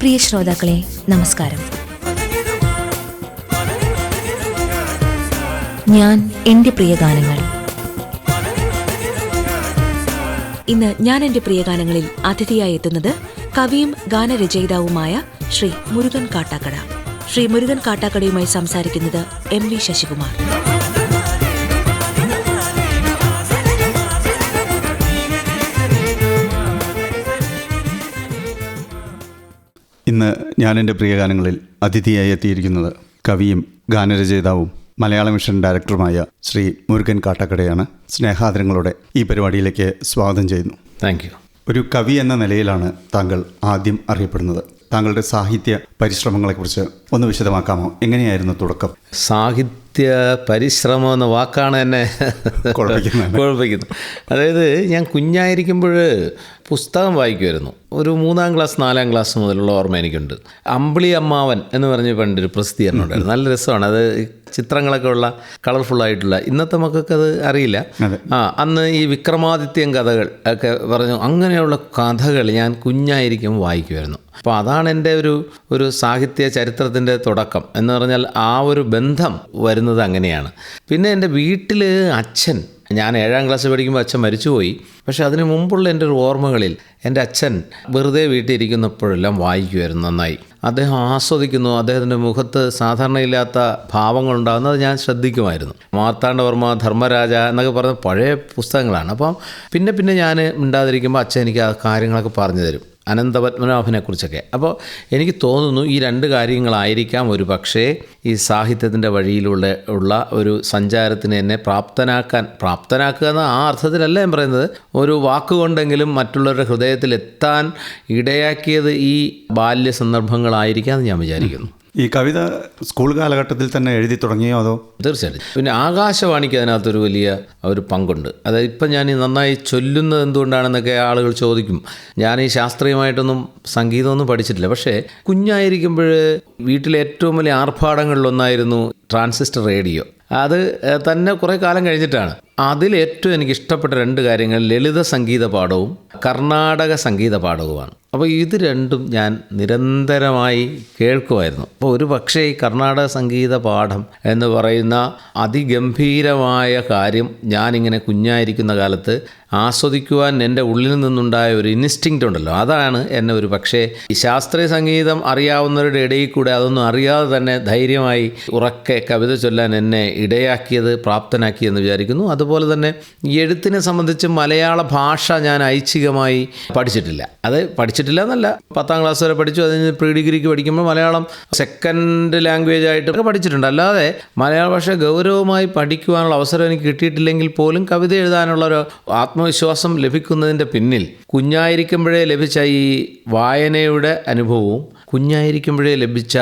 പ്രിയ ശ്രോതാക്കളെ നമസ്കാരം. ഞാൻ എൻ്റെ പ്രിയ ഗാനങ്ങൾ. ഇന്ന് ഞാൻ എൻ്റെ പ്രിയ ഗാനങ്ങളിൽ അതിഥിയായി എത്തുന്നത് കവിയും ഗാനരചയിതാവുമായ ശ്രീ മുരുകൻ കാട്ടാക്കട. ശ്രീ മുരുകൻ കാട്ടാക്കടയുമായി സംസാരിക്കുന്നത് MV ശശികുമാർ. ഇന്ന് ഞാൻ എൻ്റെ പ്രിയ ഗാനങ്ങളിൽ അതിഥിയായി എത്തിയിരിക്കുന്നത് കവിയും ഗാനരചയിതാവും മലയാള മിഷൻ ഡയറക്ടറുമായ ശ്രീ മുരുകൻ കാട്ടാക്കടയാണ്. സ്നേഹാദരങ്ങളോടെ ഈ പരിപാടിയിലേക്ക് സ്വാഗതം ചെയ്യുന്നു. Thank you. ഒരു കവി എന്ന നിലയിലാണ് താങ്കൾ ആദ്യം അറിയപ്പെടുന്നത്. താങ്കളുടെ സാഹിത്യ പരിശ്രമങ്ങളെക്കുറിച്ച് ഒന്ന് വിശദമാക്കാമോ? എങ്ങനെയായിരുന്നു തുടക്കം? സാഹിത്യ പരിശ്രമം എന്ന വാക്കാണ് എന്നെ കുഴപ്പിക്കുന്നത്. അതായത് ഞാൻ കുഞ്ഞായിരിക്കുമ്പോൾ പുസ്തകം വായിക്കുമായിരുന്നു. ഒരു 3ാം ക്ലാസ് 4ാം ക്ലാസ് മുതലുള്ള ഓർമ്മ എനിക്കുണ്ട്. അമ്പിളി അമ്മാവൻ എന്ന് പറഞ്ഞ് പണ്ടൊരു പ്രസിദ്ധീകരണം ഉണ്ടായിരുന്നു. നല്ല രസമാണ്. അത് ചിത്രങ്ങളൊക്കെ ഉള്ള കളർഫുള്ളായിട്ടുള്ള, ഇന്നത്തെ മക്കൾക്ക് അത് അറിയില്ല. അന്ന് ഈ വിക്രമാദിത്യൻ കഥകൾ ഒക്കെ പറഞ്ഞു, അങ്ങനെയുള്ള കഥകൾ ഞാൻ കുഞ്ഞായിരിക്കുമ്പോൾ വായിക്കുമായിരുന്നു. അപ്പോൾ അതാണ് എൻ്റെ ഒരു സാഹിത്യ ചരിത്രത്തിൻ്റെ തുടക്കം എന്ന് പറഞ്ഞാൽ. ആ ഒരു ബന്ധം വരുന്നത് അങ്ങനെയാണ്. പിന്നെ എൻ്റെ വീട്ടിൽ അച്ഛൻ, ഞാൻ 7ാം ക്ലാസ് പഠിക്കുമ്പോൾ അച്ഛൻ മരിച്ചുപോയി. പക്ഷേ അതിന് മുമ്പുള്ള എൻ്റെ ഒരു ഓർമ്മകളിൽ എൻ്റെ അച്ഛൻ വെറുതെ വീട്ടിലിരിക്കുന്നപ്പോഴെല്ലാം വായിക്കുമായിരുന്നു നന്നായി. അദ്ദേഹം ആസ്വദിക്കുന്നു. അദ്ദേഹത്തിൻ്റെ മുഖത്ത് സാധാരണയില്ലാത്ത ഭാവങ്ങളുണ്ടാകുന്നത് ഞാൻ ശ്രദ്ധിക്കുമായിരുന്നു. മാർത്താണ്ഡവർമ്മ, ധർമ്മരാജ എന്നൊക്കെ പറഞ്ഞ പഴയ പുസ്തകങ്ങളാണ്. അപ്പം പിന്നെ ഞാൻ മിണ്ടാതിരിക്കുമ്പോൾ അച്ഛൻ എനിക്ക് ആ കാര്യങ്ങളൊക്കെ പറഞ്ഞു തരും, അനന്തപത്മനാഭനെക്കുറിച്ചൊക്കെ. അപ്പോൾ എനിക്ക് തോന്നുന്നു ഈ 2 കാര്യങ്ങളായിരിക്കാം ഒരു പക്ഷേ ഈ സാഹിത്യത്തിൻ്റെ വഴിയിലൂടെ ഉള്ള ഒരു സഞ്ചാരത്തിന് എന്നെ പ്രാപ്തനാക്കുക എന്ന ആ അർത്ഥത്തിലല്ല ഞാൻ പറയുന്നത്. ഒരു വാക്കുകൊണ്ടെങ്കിലും മറ്റുള്ളവരുടെ ഹൃദയത്തിൽ എത്താൻ ഇടയാക്കിയത് ഈ ബാല്യ സന്ദർഭങ്ങളായിരിക്കാമെന്ന് ഞാൻ വിചാരിക്കുന്നു. ഈ കവിത സ്കൂൾ കാലഘട്ടത്തിൽ തന്നെ എഴുതി തുടങ്ങിയോ അതോ? തീർച്ചയായിട്ടും. പിന്നെ ആകാശവാണിക്ക് അതിനകത്തൊരു വലിയ ഒരു പങ്കുണ്ട്. അതായത് ഇപ്പം ഞാൻ ഈ നന്നായി ചൊല്ലുന്നത് എന്തുകൊണ്ടാണെന്നൊക്കെ ആളുകൾ ചോദിക്കും. ഞാൻ ഈ ശാസ്ത്രീയമായിട്ടൊന്നും സംഗീതമൊന്നും പഠിച്ചിട്ടില്ല. പക്ഷേ കുഞ്ഞായിരിക്കുമ്പോൾ വീട്ടിലെ ഏറ്റവും വലിയ ആർഭാടങ്ങളിലൊന്നായിരുന്നു ട്രാൻസിസ്റ്റർ റേഡിയോ. അത് തന്നെ കുറേ കാലം കഴിഞ്ഞിട്ടാണ്. അതിലേറ്റവും എനിക്കിഷ്ടപ്പെട്ട 2 കാര്യങ്ങൾ ലളിത സംഗീത പാഠവും കർണാടക സംഗീത പാഠവുമാണ്. അപ്പോൾ ഇത് രണ്ടും ഞാൻ നിരന്തരമായി കേൾക്കുമായിരുന്നു. അപ്പോൾ ഒരു പക്ഷേ ഈ കർണാടക സംഗീത പാഠം എന്ന് പറയുന്ന അതിഗംഭീരമായ കാര്യം ഞാനിങ്ങനെ കുഞ്ഞായിരിക്കുന്ന കാലത്ത് ആസ്വദിക്കുവാൻ എൻ്റെ ഉള്ളിൽ നിന്നുണ്ടായ ഒരു ഇൻസ്റ്റിങ്ക്റ്റ് ഉണ്ടല്ലോ, അതാണ് എന്നെ ഒരു പക്ഷേ ഈ ശാസ്ത്രീയ സംഗീതം അറിയാവുന്നവരുടെ ഇടയിൽ കൂടെ അതൊന്നും അറിയാതെ തന്നെ ധൈര്യമായി ഉറക്കെ കവിത ചൊല്ലാൻ എന്നെ ഇടയാക്കിയത്, പ്രാപ്തനാക്കിയെന്ന് വിചാരിക്കുന്നു. അതുപോലെ തന്നെ ഈ എഴുത്തിനെ സംബന്ധിച്ച് മലയാള ഭാഷ ഞാൻ ഐച്ഛികമായി പഠിച്ചിട്ടില്ല. അത് പഠിച്ചിട്ടില്ല എന്നല്ല, 10ാം ക്ലാസ് വരെ പഠിച്ചു. അതിന് പ്രീ ഡിഗ്രിക്ക് പഠിക്കുമ്പോൾ മലയാളം സെക്കൻഡ് ലാംഗ്വേജ് ആയിട്ടൊക്കെ പഠിച്ചിട്ടുണ്ട്. അല്ലാതെ മലയാള ഭാഷ ഗൗരവമായി പഠിക്കുവാനുള്ള അവസരം എനിക്ക് കിട്ടിയിട്ടില്ലെങ്കിൽ പോലും കവിത എഴുതാനുള്ളൊരു ആത്മവിശ്വാസം ലഭിക്കുന്നതിൻ്റെ പിന്നിൽ കുഞ്ഞായിരിക്കുമ്പോഴേ ലഭിച്ച ഈ വായനയുടെ അനുഭവവും കുഞ്ഞായിരിക്കുമ്പോഴേ ലഭിച്ച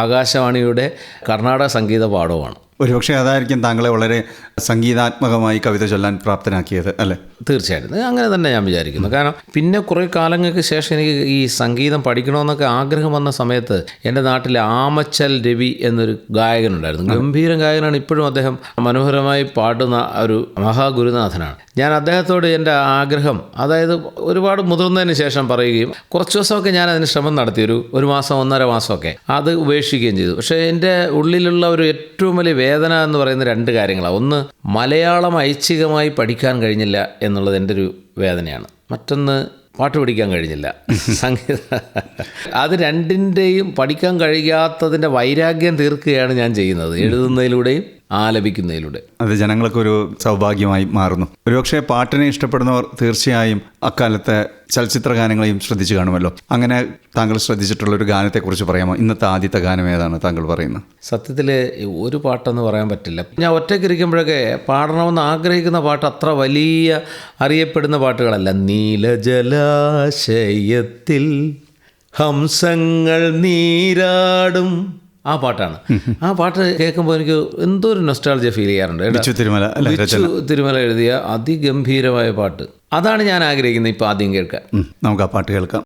ആകാശവാണിയുടെ കർണാടക സംഗീത പാഠവുമാണ്. ഒരുപക്ഷെ അതായിരിക്കും താങ്കളെ വളരെ സംഗീതാത്മകമായി കവിത ചൊല്ലാൻ പ്രാപ്തനാക്കിയത് അല്ലേ? തീർച്ചയായിട്ടും അങ്ങനെ തന്നെ ഞാൻ വിചാരിക്കുന്നു. കാരണം പിന്നെ കുറേ കാലങ്ങൾക്ക് ശേഷം എനിക്ക് ഈ സംഗീതം പഠിക്കണമെന്നൊക്കെ ആഗ്രഹം വന്ന സമയത്ത് എൻ്റെ നാട്ടിൽ ആമച്ചൽ രവി എന്നൊരു ഗായകനുണ്ടായിരുന്നു. ഗംഭീര ഗായകനാണ്. ഇപ്പോഴും അദ്ദേഹം മനോഹരമായി പാടുന്ന ഒരു മഹാഗുരുനാഥനാണ്. ഞാൻ അദ്ദേഹത്തോട് എൻ്റെ ആഗ്രഹം, അതായത് ഒരുപാട് മുതിർന്നതിന് ശേഷം പറയുകയും കുറച്ച് ദിവസമൊക്കെ ഞാൻ അതിന് ശ്രമം നടത്തി, ഒരു മാസം 1.5 മാസമൊക്കെ അത് ഉപേക്ഷിക്കുകയും ചെയ്തു. പക്ഷേ എൻ്റെ ഉള്ളിലുള്ള ഒരു ഏറ്റവും വലിയ വേദന എന്ന് പറയുന്ന 2 കാര്യങ്ങളാണ്. ഒന്ന്, മലയാളം ഐച്ഛികമായി പഠിക്കാൻ കഴിഞ്ഞില്ല എന്നുള്ളത് എൻ്റെ ഒരു വേദനയാണ്. മറ്റൊന്ന്, പാട്ട് പഠിക്കാൻ കഴിഞ്ഞില്ല, സംഗീത. അത് 2ൻ്റെയും പഠിക്കാൻ കഴിയാത്തതിൻ്റെ വൈരാഗ്യം തീർക്കുകയാണ് ഞാൻ ചെയ്യുന്നത്, എഴുതുന്നതിലൂടെയും ആലപിക്കുന്നതിലൂടെ. അത് ജനങ്ങൾക്കൊരു സൗഭാഗ്യമായി മാറുന്നു. ഒരുപക്ഷെ പാട്ടിനെ ഇഷ്ടപ്പെടുന്നവർ തീർച്ചയായും അക്കാലത്തെ ചലച്ചിത്ര ഗാനങ്ങളെയും ശ്രദ്ധിച്ചു കാണുമല്ലോ. അങ്ങനെ താങ്കൾ ശ്രദ്ധിച്ചിട്ടുള്ളൊരു ഗാനത്തെക്കുറിച്ച് പറയാമോ? ഇന്നത്തെ ആദ്യത്തെ ഗാനം ഏതാണ് താങ്കൾ പറയുന്നത്? സത്യത്തിൽ ഒരു പാട്ടെന്ന് പറയാൻ പറ്റില്ല. ഞാൻ ഒറ്റയ്ക്കിരിക്കുമ്പോഴൊക്കെ പാടണമെന്ന് ആഗ്രഹിക്കുന്ന പാട്ട് അത്ര വലിയ അറിയപ്പെടുന്ന പാട്ടുകളല്ല. നീലജലാശയത്തിൽ ഹംസങ്ങൾ നീരാടും, ആ പാട്ടാണ്. ആ പാട്ട് കേൾക്കുമ്പോൾ എനിക്ക് എന്തോ ഒരു നൊസ്റ്റാൾജിയ ഫീൽ ചെയ്യാറുണ്ട്. തിരുമല എഴുതിയ അതിഗംഭീരമായ പാട്ട്. അതാണ് ഞാൻ ആഗ്രഹിക്കുന്നത് ഇപ്പോൾ ആദ്യം കേൾക്കാൻ. നമുക്ക് ആ പാട്ട് കേൾക്കാം.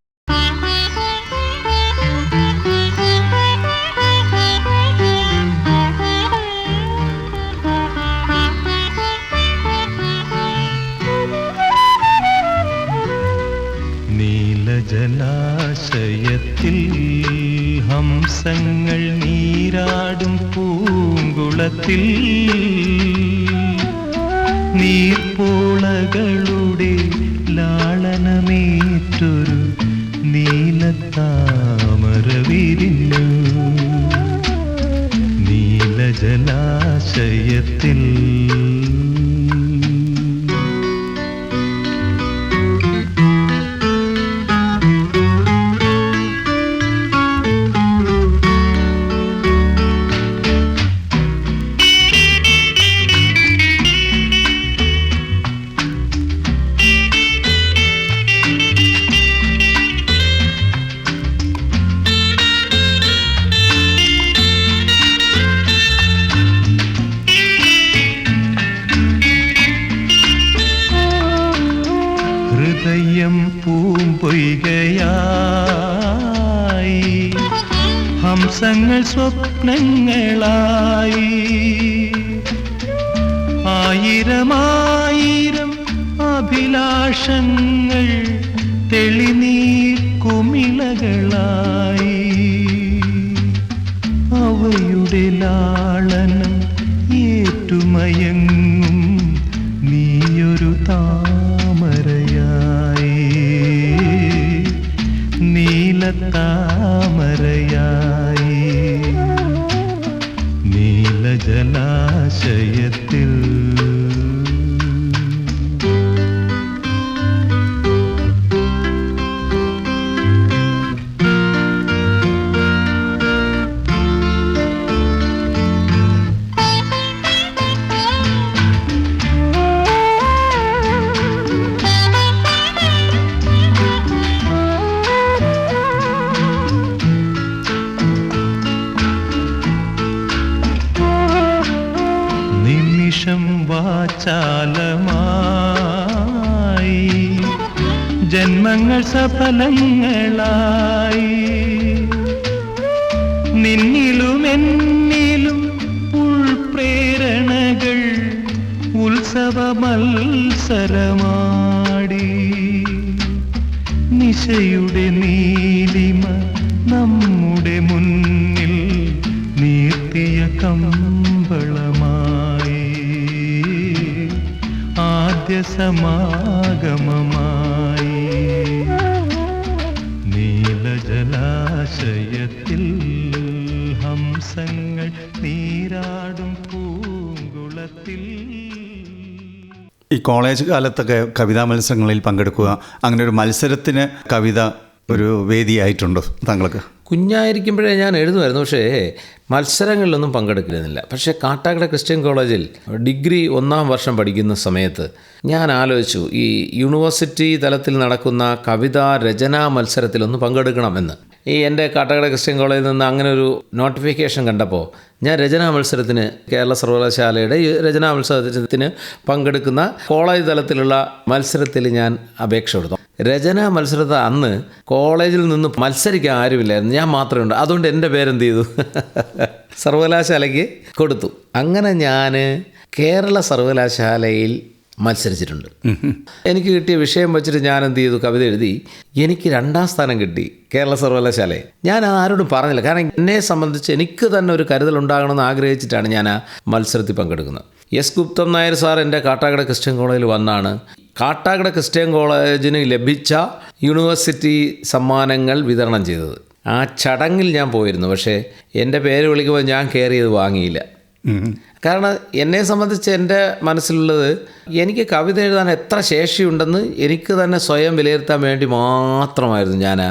നീലജലാശയത്തിൽ പൂങ്കുളത്തിൽ നീർപ്പോളകളുടെ ലാളനമേറ്റൊരു നീലത്താമര വിരിഞ്ഞു നീലജലാശയത്തിൽ. ഹൃദയം പൂമ്പൊയ്കയായി ഹംസങ്ങൾ സ്വപ്നങ്ങളായി ആയിരമായിരം അഭിലാഷങ്ങൾ തെളിനീർ കുമിളകളായി അവയുടെ ലാളനം ഏറ്റുമയങ്ങും നീയൊരു താമരയായി നീലത്താമരയായി നീലജലാശയത്തിൽ. നിമിഷം വാചാലമായി ജന്മങ്ങൾ സഫലങ്ങളായി നിന്നിലും എന്നിലും ഉൾപ്രേരണകൾ ഉത്സവ മത്സരമാടി നിശയുടെ നീലിമ നമ്മുടെ മുന്നിൽ നീർത്തിയ കമ്പളമായി ആദ്യ സമാഗമമായി നീലജലാശയത്തിൽ ഹംസങ്ങൾ നീരാടും പൂങ്കുളത്തിൽ. ഈ കോളേജ് കാലത്തൊക്കെ കവിതാ മത്സരങ്ങളിൽ പങ്കെടുക്കുക, അങ്ങനെ ഒരു മത്സരത്തിന് കവിത ഒരു വേദിയായിട്ടുണ്ടോ താങ്കൾക്ക്? കുഞ്ഞായിരിക്കുമ്പോഴേ ഞാൻ എഴുതുമായിരുന്നു, പക്ഷേ മത്സരങ്ങളിലൊന്നും പങ്കെടുക്കുന്നില്ല. പക്ഷേ കാട്ടാക്കട ക്രിസ്ത്യൻ കോളേജിൽ ഡിഗ്രി 1ാം വർഷം പഠിക്കുന്ന സമയത്ത് ഞാൻ ആലോചിച്ചു ഈ യൂണിവേഴ്സിറ്റി തലത്തിൽ നടക്കുന്ന കവിതാ രചനാ മത്സരത്തിലൊന്ന് പങ്കെടുക്കണമെന്ന്. ഈ എൻ്റെ കാട്ടാക്കട ക്രിസ്ത്യൻ കോളേജിൽ നിന്ന് അങ്ങനെ ഒരു നോട്ടിഫിക്കേഷൻ കണ്ടപ്പോൾ ഞാൻ രചനാ മത്സരത്തിന് കേരള സർവകലാശാലയുടെ രചനാ മത്സരത്തിന് പങ്കെടുക്കുന്ന കോളേജ് തലത്തിലുള്ള മത്സരത്തിൽ ഞാൻ അപേക്ഷ കൊടുത്തു. രചനാ മത്സരത്തെ അന്ന് കോളേജിൽ നിന്ന് മത്സരിക്കാൻ ആരുമില്ലായിരുന്നു, ഞാൻ മാത്രമേ ഉണ്ട്. അതുകൊണ്ട് എൻ്റെ പേരെന്ത് ചെയ്തു, സർവകലാശാലയ്ക്ക് കൊടുത്തു. അങ്ങനെ ഞാൻ കേരള സർവകലാശാലയിൽ മത്സരിച്ചിട്ടുണ്ട്. എനിക്ക് കിട്ടിയ വിഷയം വെച്ചിട്ട് ഞാൻ എന്ത് ചെയ്തു, കവിത എഴുതി. എനിക്ക് 2ാം സ്ഥാനം കിട്ടി കേരള സർവകലാശാലയിൽ. ഞാൻ അത് ആരോടും പറഞ്ഞില്ല, കാരണം എന്നെ സംബന്ധിച്ച് എനിക്ക് തന്നെ ഒരു കരുതലുണ്ടാകണമെന്ന് ആഗ്രഹിച്ചിട്ടാണ് ഞാൻ ആ മത്സരത്തിൽ പങ്കെടുക്കുന്നത്. എസ് ഗുപ്തം നായർ സാർ എൻ്റെ കാട്ടാക്കട ക്രിസ്ത്യൻ കോളേജിൽ വന്നാണ് കാട്ടാക്കട ക്രിസ്ത്യൻ കോളേജിന് ലഭിച്ച യൂണിവേഴ്സിറ്റി സമ്മാനങ്ങൾ വിതരണം ചെയ്തത്. ആ ചടങ്ങിൽ ഞാൻ പോയിരുന്നു, പക്ഷേ എൻ്റെ പേര് വിളിക്കുമ്പോൾ ഞാൻ കയറിയത് വാങ്ങിയില്ല. കാരണം എന്നെ സംബന്ധിച്ച് എൻ്റെ മനസ്സിലുള്ളത് എനിക്ക് കവിത എഴുതാൻ എത്ര ശേഷിയുണ്ടെന്ന് എനിക്ക് തന്നെ സ്വയം വിലയിരുത്താൻ വേണ്ടി മാത്രമായിരുന്നു ഞാൻ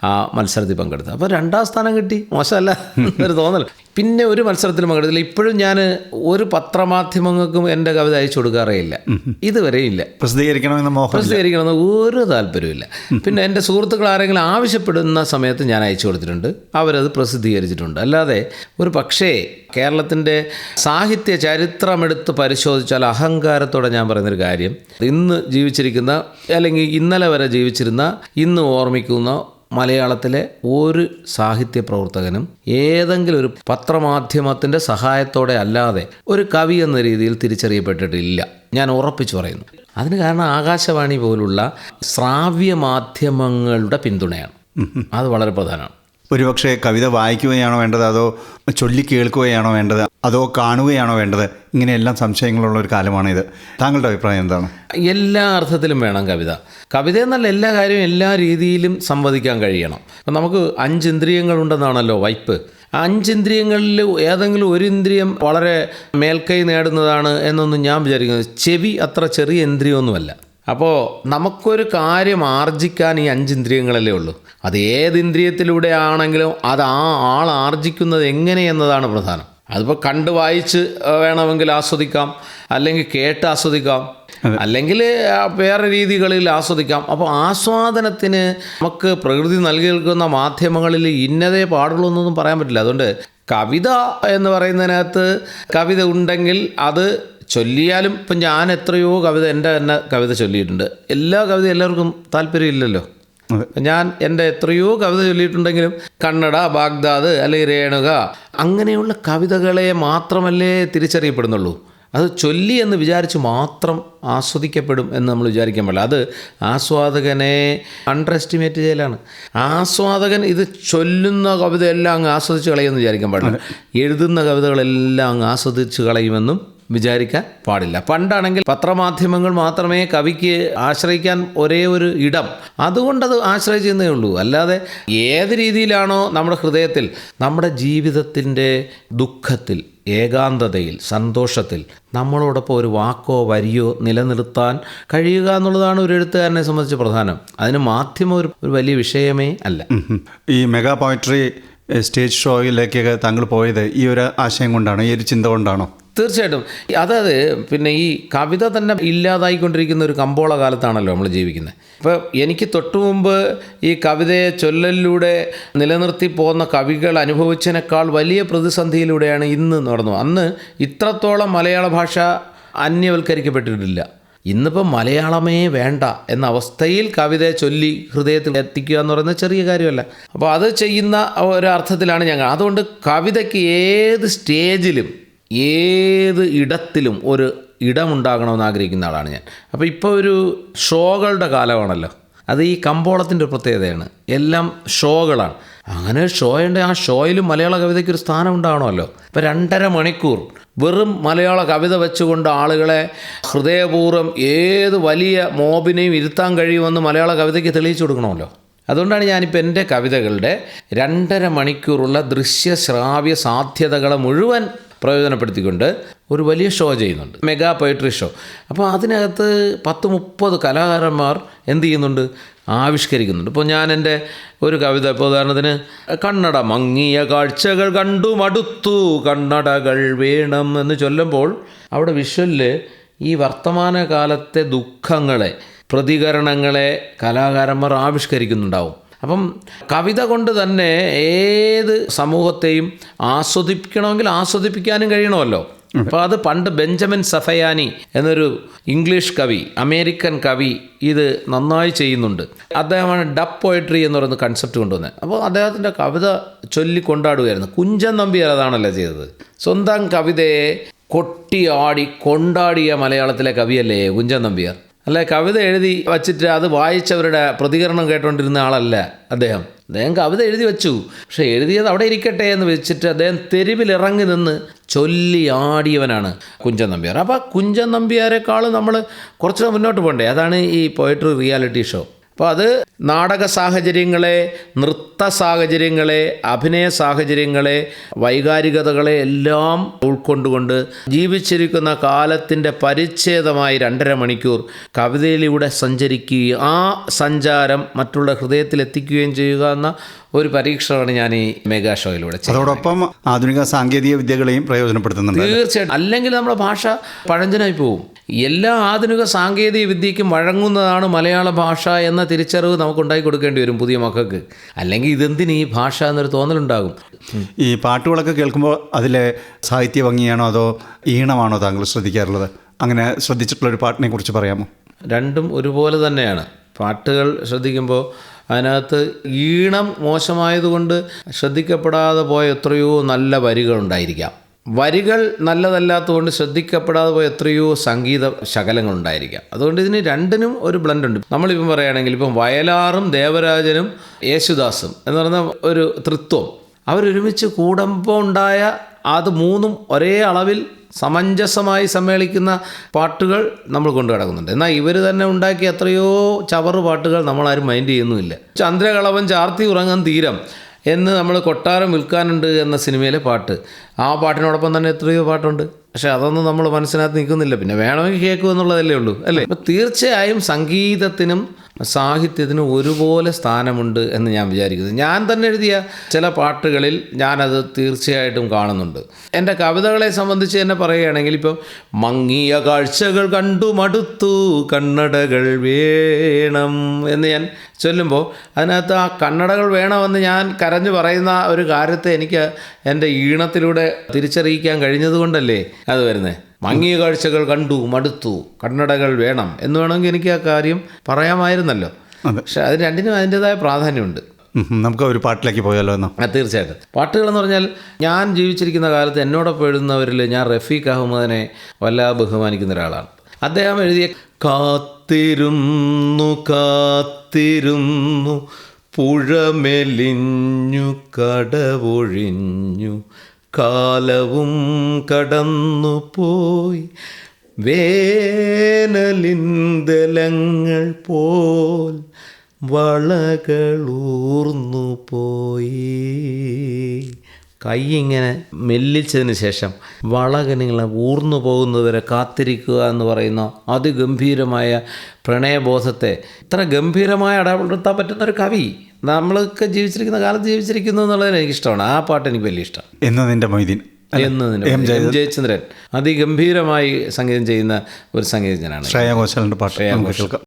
ആ മത്സരത്തിൽ പങ്കെടുത്തത്. അപ്പോൾ 2ാം സ്ഥാനം കിട്ടി, മോശമല്ല എന്നൊരു തോന്നൽ. പിന്നെ ഒരു മത്സരത്തിലും പങ്കെടുത്തില്ല. ഇപ്പോഴും ഞാൻ ഒരു പത്രമാധ്യമങ്ങൾക്കും എൻ്റെ കവിത അയച്ചു കൊടുക്കാറേ ഇല്ല, ഇതുവരെ ഇല്ല. പ്രസിദ്ധീകരിക്കണമെന്ന് ഒരു താല്പര്യമില്ല. പിന്നെ എൻ്റെ സുഹൃത്തുക്കൾ ആരെങ്കിലും ആവശ്യപ്പെടുന്ന സമയത്ത് ഞാൻ അയച്ചു കൊടുത്തിട്ടുണ്ട്, അവരത് പ്രസിദ്ധീകരിച്ചിട്ടുണ്ട്. അല്ലാതെ ഒരു പക്ഷേ കേരളത്തിൻ്റെ സാഹിത്യ ചരിത്രമെടുത്ത് പരിശോധിച്ചാൽ അഹങ്കാരത്തോടെ ഞാൻ പറയുന്നൊരു കാര്യം, ഇന്ന് ജീവിച്ചിരിക്കുന്ന അല്ലെങ്കിൽ ഇന്നലെ വരെ ജീവിച്ചിരുന്ന ഇന്ന് ഓർമ്മിക്കുന്ന മലയാളത്തിലെ ഒരു സാഹിത്യ പ്രവർത്തകനും ഏതെങ്കിലും ഒരു പത്രമാധ്യമത്തിൻ്റെ സഹായത്തോടെ അല്ലാതെ ഒരു കവി എന്ന രീതിയിൽ തിരിച്ചറിയപ്പെട്ടിട്ടില്ല, ഞാൻ ഉറപ്പിച്ചു പറയുന്നു. അതിന് കാരണം ആകാശവാണി പോലുള്ള ശ്രാവ്യ മാധ്യമങ്ങളുടെ പിന്തുണയാണ്. അത് വളരെ പ്രധാനമാണ്. ഒരുപക്ഷെ കവിത വായിക്കുകയാണോ വേണ്ടത്, അതോ ചൊല്ലി കേൾക്കുകയാണോ വേണ്ടത്, അതോ കാണുകയാണോ വേണ്ടത്, ഇങ്ങനെയെല്ലാം സംശയങ്ങളുള്ള ഒരു കാലമാണിത്. താങ്കളുടെ അഭിപ്രായം എന്താണ്? എല്ലാ അർത്ഥത്തിലും വേണം കവിത. കവിത എന്നല്ല, എല്ലാ കാര്യവും എല്ലാ രീതിയിലും സംവദിക്കാൻ കഴിയണം. അപ്പം നമുക്ക് 5 ഇന്ദ്രിയങ്ങളുണ്ടെന്നാണല്ലോ വൈപ്പ്. 5 ഇന്ദ്രിയങ്ങളിൽ ഏതെങ്കിലും ഒരു ഇന്ദ്രിയം വളരെ മേൽക്കൈ നേടുന്നതാണ് എന്നൊന്നും ഞാൻ വിചാരിക്കുന്നത്. ചെവി അത്ര ചെറിയ ഇന്ദ്രിയമൊന്നുമല്ല. അപ്പോൾ നമുക്കൊരു കാര്യം ആർജിക്കാൻ ഈ 5 ഇന്ദ്രിയങ്ങളല്ലേ ഉള്ളൂ. അത് ഏത് ഇന്ദ്രിയത്തിലൂടെ ആണെങ്കിലും അത് ആ ആൾ ആർജിക്കുന്നത് എങ്ങനെയെന്നതാണ് പ്രധാനം. അതിപ്പോൾ കണ്ട് വായിച്ച് വേണമെങ്കിൽ ആസ്വദിക്കാം, അല്ലെങ്കിൽ കേട്ട് ആസ്വദിക്കാം, അല്ലെങ്കിൽ വേറെ രീതികളിൽ ആസ്വദിക്കാം. അപ്പോൾ ആസ്വാദനത്തിന് നമുക്ക് പ്രകൃതി നൽകിയിരിക്കുന്ന മാധ്യമങ്ങളിൽ ഇന്നതേ പാടുള്ളൂ എന്നൊന്നും പറയാൻ പറ്റില്ല. അതുകൊണ്ട് കവിത എന്ന് പറയുന്നതിനകത്ത് കവിത ഉണ്ടെങ്കിൽ അത് ചൊല്ലിയാലും, ഇപ്പം ഞാൻ എത്രയോ കവിത എൻ്റെ തന്നെ കവിത ചൊല്ലിയിട്ടുണ്ട്. എല്ലാ കവിത എല്ലാവർക്കും താല്പര്യമില്ലല്ലോ. ഞാൻ എൻ്റെ എത്രയോ കവിത ചൊല്ലിയിട്ടുണ്ടെങ്കിലും കന്നഡ, ബാഗ്ദാദ് അല്ലെങ്കിൽ രേണുക അങ്ങനെയുള്ള കവിതകളെ മാത്രമല്ലേ തിരിച്ചറിയപ്പെടുന്നുള്ളൂ. അത് ചൊല്ലി എന്ന് വിചാരിച്ച് മാത്രം ആസ്വദിക്കപ്പെടും എന്ന് നമ്മൾ വിചാരിക്കാൻ പാടില്ല. അത് ആസ്വാദകനെ അണ്ടർ എസ്റ്റിമേറ്റ് ചെയ്യലാണ്. ആസ്വാദകൻ ഇത് ചൊല്ലുന്ന കവിതയെല്ലാം അങ്ങ് ആസ്വദിച്ച് കളയുമെന്ന് വിചാരിക്കാൻ പാടില്ല. എഴുതുന്ന കവിതകളെല്ലാം അങ്ങ് ആസ്വദിച്ച് കളയുമെന്നും വിചാരിക്കാൻ പാടില്ല. പണ്ടാണെങ്കിൽ പത്രമാധ്യമങ്ങൾ മാത്രമേ കവിക്ക് ആശ്രയിക്കാൻ ഒരേ ഒരു ഇടം, അതുകൊണ്ടത് ആശ്രയിച്ചെന്നേ ഉള്ളൂ. അല്ലാതെ ഏത് രീതിയിലാണോ നമ്മുടെ ഹൃദയത്തിൽ, നമ്മുടെ ജീവിതത്തിൻ്റെ ദുഃഖത്തിൽ, ഏകാന്തതയിൽ, സന്തോഷത്തിൽ നമ്മളോടൊപ്പം ഒരു വാക്കോ വരിയോ നിലനിർത്താൻ കഴിയുക എന്നുള്ളതാണ് ഒരു എഴുത്തുകാരനെ സംബന്ധിച്ച് പ്രധാനം. അതിന് മാധ്യമം ഒരു വലിയ വിഷയമേ അല്ല. ഈ മെഗാ പോയട്രി സ്റ്റേജ് ഷോയിലേക്കൊക്കെ താങ്കൾ പോയത് ഈ ഒരു ആശയം കൊണ്ടാണോ, ഈ ഒരു ചിന്ത കൊണ്ടാണോ? തീർച്ചയായിട്ടും. അതായത് പിന്നെ ഈ കവിത തന്നെ ഇല്ലാതായിക്കൊണ്ടിരിക്കുന്ന ഒരു കമ്പോള കാലത്താണല്ലോ നമ്മൾ ജീവിക്കുന്നത്. ഇപ്പോൾ എനിക്ക് തൊട്ടു മുമ്പ് ഈ കവിതയെ ചൊല്ലലിലൂടെ നിലനിർത്തി പോകുന്ന കവികൾ അനുഭവിച്ചതിനേക്കാൾ വലിയ പ്രതിസന്ധിയിലൂടെയാണ് ഇന്ന് നടന്നു. അന്ന് ഇത്രത്തോളം മലയാള ഭാഷ അന്യവൽക്കരിക്കപ്പെട്ടിട്ടില്ല. ഇന്നിപ്പോൾ മലയാളമേ വേണ്ട എന്ന അവസ്ഥയിൽ കവിതയെ ചൊല്ലി ഹൃദയത്തിൽ എത്തിക്കുക എന്ന് പറയുന്നത് ചെറിയ കാര്യമല്ല. അപ്പോൾ അത് ചെയ്യുന്ന ഒരർത്ഥത്തിലാണ് ഞങ്ങൾ. അതുകൊണ്ട് കവിതയ്ക്ക് ഏത് സ്റ്റേജിലും ഏത് ഇടത്തിലും ഒരു ഇടമുണ്ടാകണമെന്ന് ആഗ്രഹിക്കുന്ന ആളാണ് ഞാൻ. അപ്പോൾ ഇപ്പോൾ ഒരു ഷോകളുടെ കാലമാണല്ലോ. അത് ഈ കമ്പോളത്തിൻ്റെ ഒരു പ്രത്യേകതയാണ്. എല്ലാം ഷോകളാണ്. അങ്ങനെ ഷോയുണ്ട്. ആ ഷോയിലും മലയാള കവിതയ്ക്ക് ഒരു സ്ഥാനം ഉണ്ടാകണമല്ലോ. ഇപ്പോൾ 2.5 മണിക്കൂർ വെറും മലയാള കവിത വെച്ചുകൊണ്ട് ആളുകളെ ഹൃദയപൂർവ്വം ഏത് വലിയ മോബിനെയും ഇരുത്താൻ കഴിയുമെന്ന് മലയാള കവിതയ്ക്ക് തെളിയിച്ചു കൊടുക്കണമല്ലോ. അതുകൊണ്ടാണ് ഞാനിപ്പോൾ എൻ്റെ കവിതകളുടെ 2.5 മണിക്കൂറുള്ള ദൃശ്യശ്രാവ്യ സാധ്യതകളെ മുഴുവൻ പ്രയോജനപ്പെടുത്തിക്കൊണ്ട് ഒരു വലിയ ഷോ ചെയ്യുന്നുണ്ട്, മെഗാ പോയട്രി ഷോ. അപ്പോൾ അതിനകത്ത് 10-30 കലാകാരന്മാർ എന്ത് ചെയ്യുന്നുണ്ട്, ആവിഷ്കരിക്കുന്നുണ്ട്. ഇപ്പോൾ ഞാൻ എൻ്റെ ഒരു കവിത, ഇപ്പോൾ ഉദാഹരണത്തിന് കണ്ണട മങ്ങിയ കാഴ്ചകൾ കണ്ടു മടുത്തു കണ്ണടകൾ വേണം എന്ന് ചൊല്ലുമ്പോൾ അവിടെ വിഷ്വലിൽ ഈ വർത്തമാനകാലത്തെ ദുഃഖങ്ങളെ, പ്രതികരണങ്ങളെ കലാകാരന്മാർ ആവിഷ്കരിക്കുന്നുണ്ടാവും. അപ്പം കവിത കൊണ്ട് തന്നെ ഏത് സമൂഹത്തെയും ആസ്വദിക്കണമെങ്കിൽ ആസ്വദിപ്പിക്കാനും കഴിയണമല്ലോ. അപ്പോൾ അത് പണ്ട് ബെഞ്ചമിൻ സഫയാനി എന്നൊരു ഇംഗ്ലീഷ് കവി, അമേരിക്കൻ കവി ഇത് നന്നായി ചെയ്യുന്നുണ്ട്. അദ്ദേഹമാണ് ഡബ് പോയട്രി എന്ന് പറയുന്ന കൺസെപ്റ്റ് കൊണ്ടുവന്നത്. അപ്പോൾ അദ്ദേഹത്തിൻ്റെ കവിത ചൊല്ലി കൊണ്ടാടുകയായിരുന്നു. കുഞ്ചൻ നമ്പ്യാർ അതാണല്ലോ ചെയ്തത്. സ്വന്തം കവിതയെ കൊട്ടിയാടി കൊണ്ടാടിയ മലയാളത്തിലെ കവിയല്ലേ കുഞ്ചൻ നമ്പ്യാർ. അല്ലെ, കവിത എഴുതി വച്ചിട്ട് അത് വായിച്ചവരുടെ പ്രതികരണം കേട്ടുകൊണ്ടിരുന്ന ആളല്ല അദ്ദേഹം. കവിത എഴുതി വെച്ചു, പക്ഷേ എഴുതിയത് അവിടെ ഇരിക്കട്ടെ എന്ന് വെച്ചിട്ട് അദ്ദേഹം തെരുവിലിറങ്ങി നിന്ന് ചൊല്ലി ആടിയവനാണ് കുഞ്ചൻ നമ്പ്യാർ. അപ്പോൾ കുഞ്ചൻ നമ്പ്യാരെക്കാളും നമ്മൾ കുറച്ച് മുന്നോട്ട് പോകണ്ടേ. അതാണ് ഈ പോയട്രി റിയാലിറ്റി ഷോ. അപ്പോൾ അത് നാടക സാഹചര്യങ്ങളെ, നൃത്ത സാഹചര്യങ്ങളെ, അഭിനയ സാഹചര്യങ്ങളെ, വൈകാരികതകളെ എല്ലാം ഉൾക്കൊണ്ടുകൊണ്ട് ജീവിച്ചിരിക്കുന്ന കാലത്തിൻ്റെ പരിച്ഛേദമായി 2.5 മണിക്കൂർ കവിതയിലൂടെ സഞ്ചരിക്കുകയും ആ സഞ്ചാരം മറ്റുള്ള ഹൃദയത്തിലെത്തിക്കുകയും ചെയ്യുക എന്ന ഒരു പരീക്ഷണമാണ് ഞാൻ ഈ മെഗാ ഷോയിലൂടെ ചെയ്യുന്നത്. അതോടൊപ്പം ആധുനിക സാങ്കേതിക വിദ്യകളെയും പ്രയോജനപ്പെടുത്തുന്നുണ്ട്. തീർച്ചയായിട്ടും. അല്ലെങ്കിൽ നമ്മുടെ ഭാഷ പഴഞ്ചനായി പോകും. എല്ലാ ആധുനിക സാങ്കേതിക വിദ്യയ്ക്കും വഴങ്ങുന്നതാണ് മലയാള ഭാഷ എന്ന തിരിച്ചറിവ് നമുക്കുണ്ടാക്കി കൊടുക്കേണ്ടി വരും പുതിയ മക്കൾക്ക്. അല്ലെങ്കിൽ ഇതെന്തിന് ഈ ഭാഷ എന്നൊരു തോന്നലുണ്ടാകും. ഈ പാട്ടുകളൊക്കെ കേൾക്കുമ്പോൾ അതിലെ സാഹിത്യ ഭംഗിയാണോ അതോ ഈണമാണോ താങ്കൾ ശ്രദ്ധിക്കാറുള്ളത്? അങ്ങനെ ശ്രദ്ധിച്ചിട്ടുള്ളൊരു പാട്ടിനെ കുറിച്ച് പറയാമോ? രണ്ടും ഒരുപോലെ തന്നെയാണ്. പാട്ടുകൾ ശ്രദ്ധിക്കുമ്പോൾ അതിനകത്ത് ഈണം മോശമായതുകൊണ്ട് ശ്രദ്ധിക്കപ്പെടാതെ പോയ എത്രയോ നല്ല വരികളുണ്ടായിരിക്കാം. വരികൾ നല്ലതല്ലാത്തതുകൊണ്ട് ശ്രദ്ധിക്കപ്പെടാതെ പോയ എത്രയോ സംഗീത ശകലങ്ങളുണ്ടായിരിക്കാം. അതുകൊണ്ട് ഇതിന് രണ്ടിനും ഒരു ബ്ലൻഡുണ്ട്. നമ്മളിപ്പം പറയുകയാണെങ്കിൽ ഇപ്പം വയലാറും ദേവരാജനും യേശുദാസും എന്ന് പറയുന്ന ഒരു തൃത്വം അവരൊരുമിച്ച് കൂടുമ്പോൾ ഉണ്ടായ അത് മൂന്നും ഒരേ അളവിൽ സമഞ്ജസമായി സമ്മേളിക്കുന്ന പാട്ടുകൾ നമ്മൾ കൊണ്ടു കിടക്കുന്നുണ്ട്. എന്നാൽ ഇവർ തന്നെ ഉണ്ടാക്കിയ എത്രയോ ചവറ് പാട്ടുകൾ നമ്മളാരും മൈൻഡ് ചെയ്യുന്നുമില്ല. ചന്ദ്രകളവൻ ചാർത്തി ഉറങ്ങാൻ തീരം എന്ന് നമ്മൾ കൊട്ടാരം വിൽക്കാനുണ്ട് എന്ന സിനിമയിലെ പാട്ട്, ആ പാട്ടിനോടൊപ്പം തന്നെ എത്രയോ പാട്ടുണ്ട്. പക്ഷെ അതൊന്നും നമ്മൾ മനസ്സിനകത്ത് നിൽക്കുന്നില്ല. പിന്നെ വേണമെങ്കിൽ കേൾക്കുക എന്നുള്ളതല്ലേ ഉള്ളൂ, അല്ലേ? അപ്പോൾ തീർച്ചയായും സംഗീതത്തിനും സാഹിത്യത്തിനും ഒരുപോലെ സ്ഥാനമുണ്ട് എന്ന് ഞാൻ വിചാരിക്കുന്നു. ഞാൻ തന്നെ എഴുതിയ ചില പാട്ടുകളിൽ ഞാനത് തീർച്ചയായിട്ടും കാണുന്നുണ്ട്. എൻ്റെ കവിതകളെ സംബന്ധിച്ച് തന്നെ പറയുകയാണെങ്കിൽ ഇപ്പം മങ്ങിയ കാഴ്ചകൾ കണ്ടു മടുത്തു കണ്ണടകൾ വേണം എന്ന് ഞാൻ ചൊല്ലുമ്പോൾ അതിനകത്ത് ആ കണ്ണടകൾ വേണമെന്ന് ഞാൻ കരഞ്ഞു പറയുന്ന ഒരു കാര്യത്തെ എനിക്ക് എൻ്റെ ഈണത്തിലൂടെ തിരിച്ചറിയിക്കാൻ കഴിഞ്ഞതുകൊണ്ടല്ലേ അത് വരുന്നത്. മങ്ങിയ കാഴ്ചകൾ കണ്ടു മടുത്തു കണ്ണടകൾ വേണം എന്ന് വേണമെങ്കിൽ എനിക്ക് ആ കാര്യം പറയാമായിരുന്നല്ലോ. പക്ഷെ അത് രണ്ടിനും അതിൻ്റെതായ പ്രാധാന്യമുണ്ട്. നമുക്ക് ഒരു പാട്ടിലേക്ക് പോയാലോ എന്നോ? തീർച്ചയായിട്ടും. പാട്ടുകളെന്ന് പറഞ്ഞാൽ ഞാൻ ജീവിച്ചിരിക്കുന്ന കാലത്ത് എന്നോടൊപ്പം എഴുതുന്നവരിൽ ഞാൻ റഫീഖ് അഹമ്മദിനെ വല്ലാതെ ബഹുമാനിക്കുന്ന ഒരാളാണ്. അദ്ദേഹം എഴുതിയ കാത്തിരുന്നു കാത്തിരുന്നു പുഴമെലിഞ്ഞു കടവൊഴിഞ്ഞു കാലവും കടന്നു പോയി വേനലിന്ദലങ്ങൾ പോൽ വളകളൂർന്നു പോയി. കൈ ഇങ്ങനെ മെല്ലിച്ചതിന് ശേഷം വളകനിങ്ങളെ ഊർന്നു പോകുന്നതുവരെ കാത്തിരിക്കുക എന്ന് പറയുന്ന അതിഗംഭീരമായ പ്രണയബോധത്തെ ഇത്ര ഗംഭീരമായി അടയാളപ്പെടുത്താൻ പറ്റുന്നൊരു കവി നമ്മളൊക്കെ ജീവിച്ചിരിക്കുന്ന കാലത്ത് ജീവിച്ചിരിക്കുന്നു എന്നുള്ളതിന് എനിക്കിഷ്ടമാണ്. ആ പാട്ട് എനിക്ക് വലിയ ഇഷ്ടമാണ്. എന്നതിൻ്റെ മൊയ്തീൻ എം ജയചന്ദ്രൻ അതിഗംഭീരമായി സംഗീതം ചെയ്യുന്ന ഒരു സംഗീതജ്ഞനാണ്. ശ്രേയാ ഘോഷാലിൻ്റെ പാട്ട് കേൾക്കാം.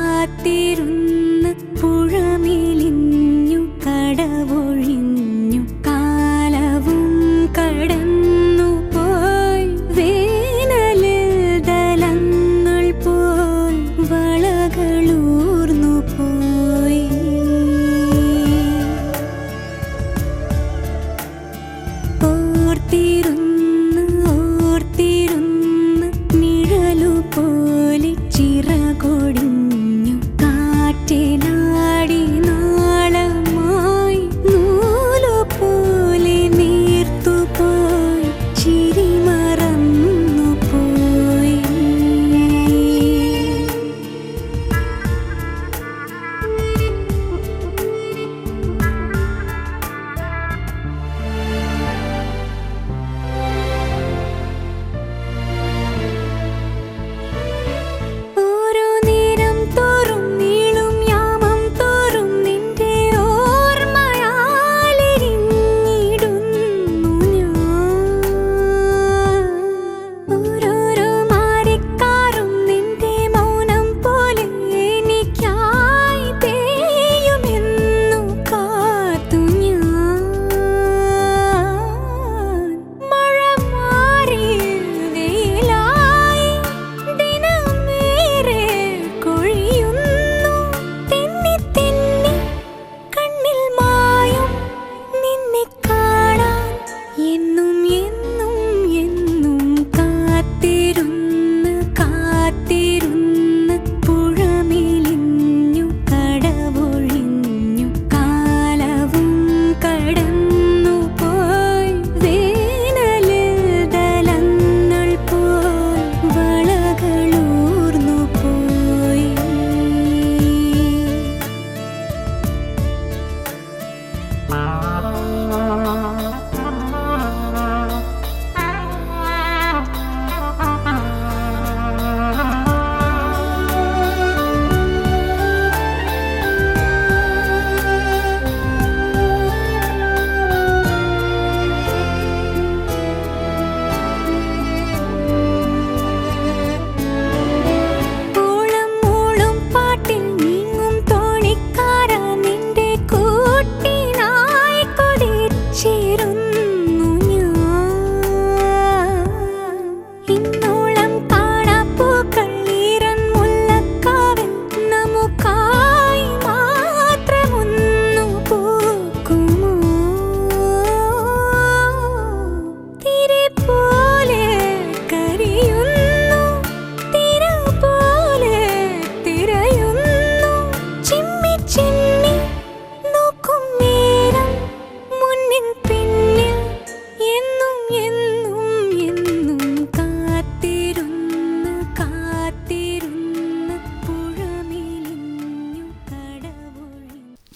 കാത്തിരുന്ന് പുഴമെലിഞ്ഞു കടവൊഴിഞ്ഞു കാലവും കടന്നു പോയി വേനലിൽ ദലങ്ങൾ പോൽ വളകളൂർന്നു പോയി. ഓർത്തിരുന്ന് ഓർത്തിരുന്ന് നിഴലു പോലെ ചിറകൊടിഞ്ഞു കാറ്റ്